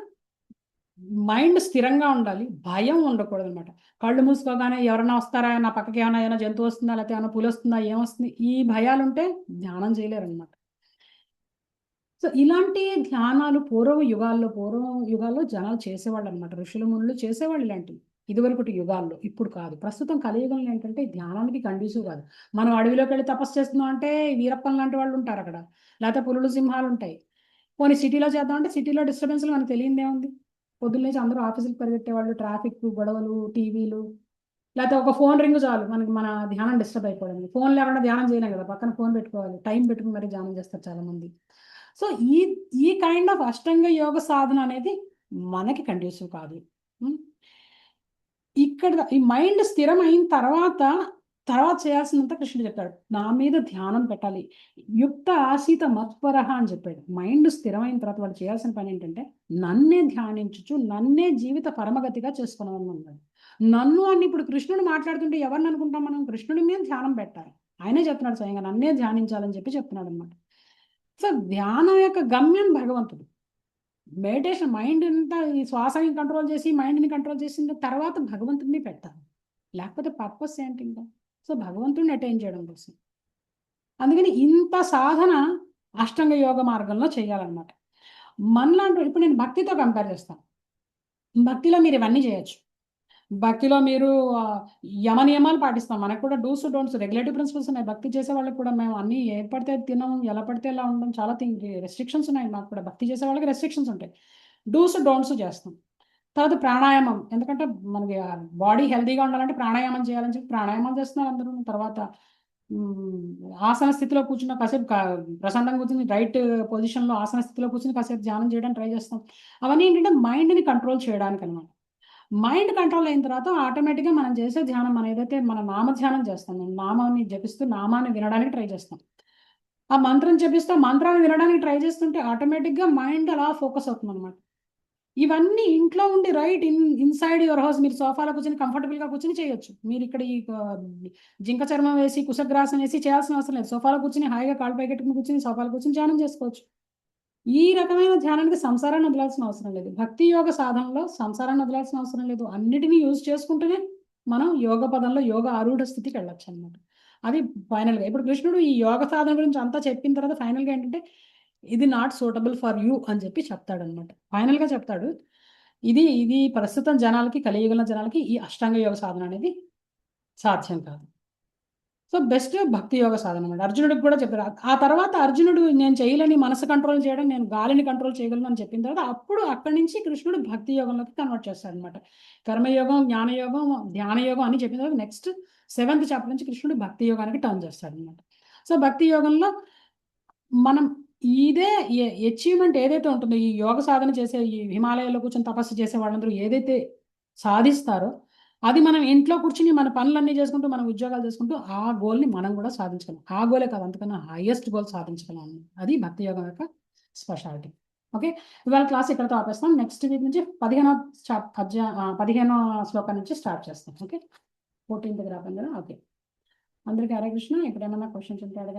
మైండ్ స్థిరంగా ఉండాలి, భయం ఉండకూడదు అనమాట. కళ్ళు మూసుకోగానే ఎవరైనా వస్తారా, నా పక్కకి ఏమైనా జంతువు వస్తుందా, లేకపోతే ఏమైనా పులి వస్తుందా, ఏమొస్తుంది, ఈ భయాలు ఉంటే ధ్యానం చేయలేరు అనమాట. సో ఇలాంటి ధ్యానాలు పూర్వ యుగాల్లో జనాలు చేసేవాళ్ళు అనమాట. ఋషులు మునులు చేసేవాళ్ళు ఇలాంటివి ఇదివరకటి యుగాల్లో, ఇప్పుడు కాదు. ప్రస్తుతం కలియుగంలో ఏంటంటే ధ్యానానికి కండ్యూసివ్ కాదు. మనం అడవిలోకి వెళ్ళి తపస్సు చేస్తున్నాం అంటే వీరప్పన్ లాంటి వాళ్ళు ఉంటారు అక్కడ, లేకపోతే పులులు సింహాలు ఉంటాయి. పోనీ సిటీలో చేద్దాం అంటే సిటీలో డిస్టర్బెన్స్లు మనకు తెలియదే ఉంది. పొద్దున్నేసి అందరూ ఆఫీసులకు పరిగెట్టేవాళ్ళు, ట్రాఫిక్, గొడవలు, టీవీలు, లేకపోతే ఒక ఫోన్ రింగ్ చాలు మనకి మన ధ్యానం డిస్టర్బ్ అయిపోవడం. ఫోన్ లేకుండా ధ్యానం చేయలేం కదా, పక్కన ఫోన్ పెట్టుకోవాలి, టైం పెట్టుకుని మరి ధ్యానం చేస్తారు చాలా మంది. సో ఈ కైండ్ ఆఫ్ అష్టాంగ యోగ సాధన అనేది మనకి కండ్యూసివ్ కాదు. ఇక్కడ ఈ మైండ్ స్థిరమైన తర్వాత చేయాల్సినంత కృష్ణుడు చెప్పాడు, నా మీద ధ్యానం పెట్టాలి, యుక్త ఆసీత మత్పరహ అని చెప్పాడు. మైండ్ స్థిరమైన తర్వాత వాళ్ళు చేయాల్సిన పని ఏంటంటే నన్నే ధ్యానించుచు, నన్నే జీవిత పరమగతిగా చేసుకున్నామని అన్నాడు. నన్ను అని ఇప్పుడు కృష్ణుడు మాట్లాడుతుంటే ఎవరిని అనుకుంటాం మనం? కృష్ణుడి మీద ధ్యానం పెట్టాలి. ఆయనే చెప్తున్నాడు స్వయంగా, నన్నే ధ్యానించాలని చెప్తున్నాడు అనమాట. సో ధ్యానం యొక్క గమ్యం భగవంతుడు. మెడిటేషన్ మైండ్ అంతా ఈ శ్వాసని కంట్రోల్ చేసి, మైండ్ని కంట్రోల్ చేసిన తర్వాత భగవంతుడిని పెట్టాలి, లేకపోతే పర్పస్ ఏంటి ఇంకా? సో భగవంతుడిని అటైన్ చేయడం కోసం. అందుకని ఇంత సాధన అష్టాంగ యోగ మార్గంలో చేయాలన్నమాట. మనలాంటి ఇప్పుడు నేను భక్తితో కంపేర్ చేస్తాను. భక్తిలో మీరు ఇవన్నీ చేయొచ్చు. భక్తిలో మీరు యమ నియమాలు పాటిస్తాం. మనకు కూడా డూస్ డోంట్స్, రెగ్యులేటివ్ ప్రిన్సిపల్స్ ఉన్నాయి. భక్తి చేసే వాళ్ళకి కూడా మేము అన్ని ఏ పడితే తినడం, ఎలా పడితే ఎలా ఉండడం, చాలా రెస్ట్రిక్షన్స్ ఉన్నాయి. మాకు కూడా భక్తి చేసే వాళ్ళకి రెస్ట్రిక్షన్స్ ఉంటాయి. డూస్ డోంట్స్ చేస్తాం. తర్వాత ప్రాణాయామం, ఎందుకంటే మనకి బాడీ హెల్తీగా ఉండాలంటే ప్రాణాయామం చేయాలని చెప్పి ప్రాణాయామం చేస్తున్నారు అందరూ. తర్వాత ఆసన స్థితిలో కూర్చున్న కాసేపు ప్రశాంతంగా కూర్చుని రైట్ పొజిషన్లో ఆసన స్థితిలో కూర్చుని కాసేపు ధ్యానం చేయడానికి ట్రై చేస్తాం. అవన్నీ ఏంటంటే మైండ్ని కంట్రోల్ చేయడానికి అనమాట. మైండ్ కంట్రోల్ అయిన తర్వాత ఆటోమేటిక్గా మనం చేసే ధ్యానం, మనం ఏదైతే మన నామ ధ్యానం చేస్తాం, నామాన్ని జపిస్తూ నామాన్ని వినడానికి ట్రై చేస్తాం. ఆ మంత్రం జపిస్తూ మంత్రాన్ని వినడానికి ట్రై చేస్తుంటే ఆటోమేటిక్గా మైండ్ అలా ఫోకస్ అవుతుంది అనమాట. ఇవన్నీ ఇంట్లో ఉండి రైట్ ఇన్సైడ్ యువర్ హౌస్ మీరు సోఫాలో కూర్చొని కంఫర్టబుల్గా కూర్చొని చేయొచ్చు. మీరు ఇక్కడ ఈ జింక చర్మం వేసి కుశగ్రాసం వేసి చేయాల్సిన అవసరం లేదు. సోఫాలో కూర్చొని హాయిగా కాళ్ళు పైకెట్టుకుని కూర్చొని సోఫాలో కూర్చొని ధ్యానం చేసుకోవచ్చు. ఈ రకమైన ధ్యానానికి సంసారాన్ని వదలాల్సిన అవసరం లేదు. భక్తి యోగ సాధనలో సంసారాన్ని వదలాల్సిన అవసరం లేదు. అన్నిటినీ యూజ్ చేసుకుంటూనే మనం యోగ పదంలో యోగ ఆరూఢ స్థితికి వెళ్ళొచ్చు అనమాట. అది ఫైనల్గా ఇప్పుడు కృష్ణుడు ఈ యోగ సాధన గురించి అంతా చెప్పిన తర్వాత ఫైనల్గా ఏంటంటే ఇది నాట్ సూటబుల్ ఫర్ యూ అని చెప్పి చెప్తాడు అనమాట. ఫైనల్గా చెప్తాడు, ఇది ప్రస్తుతం జనాలకి, కలియుగల జనాలకి ఈ అష్టాంగ యోగ సాధన అనేది సాధ్యం కాదు. సో సో బెస్ట్ భక్తి యోగ సాధన అనమాట. అర్జునుడికి కూడా చెప్పారు. ఆ తర్వాత అర్జునుడు నేను చేయలేని మనసు కంట్రోల్ చేయడం, నేను గాలిని కంట్రోల్ చేయగలను అని చెప్పిన తర్వాత అప్పుడు అక్కడి నుంచి కృష్ణుడు భక్తి యోగంలోకి కన్వర్ట్ చేస్తాడు అనమాట. కర్మయోగం, జ్ఞానయోగం, ధ్యాన యోగం అని చెప్పిన తర్వాత నెక్స్ట్ 7th చాప్టర్ నుంచి కృష్ణుడు భక్తి యోగానికి టర్న్ చేస్తాడు అనమాట. సో భక్తి యోగంలో మనం ఇదే అచీవ్మెంట్ ఏదైతే ఉంటుందో, ఈ యోగ సాధన చేసే, ఈ హిమాలయాల్లో కూర్చొని తపస్సు చేసే వాళ్ళందరూ ఏదైతే సాధిస్తారో అది మనం ఇంట్లో కూర్చుని మన పనులన్నీ చేసుకుంటూ, మన ఉద్యోగాలు చేసుకుంటూ ఆ గోల్ని మనం కూడా సాధించగలం. ఆ గోలే కాదు, అంతకన్నా హైయెస్ట్ గోల్ సాధించగలం. అది భక్తి యోగం యొక్క స్పెషాలిటీ. ఓకే, ఇవాళ క్లాస్ ఇక్కడతో ఆపేస్తాం. నెక్స్ట్ వీక్ నుంచి 15వ శ్లోకం నుంచి స్టార్ట్ చేస్తాం. ఓకే, 14th రాకుండా. ఓకే, అందరికీ హరే కృష్ణ. ఎక్కడేమన్నా క్వశ్చన్స్ ఉంటే అడగండి.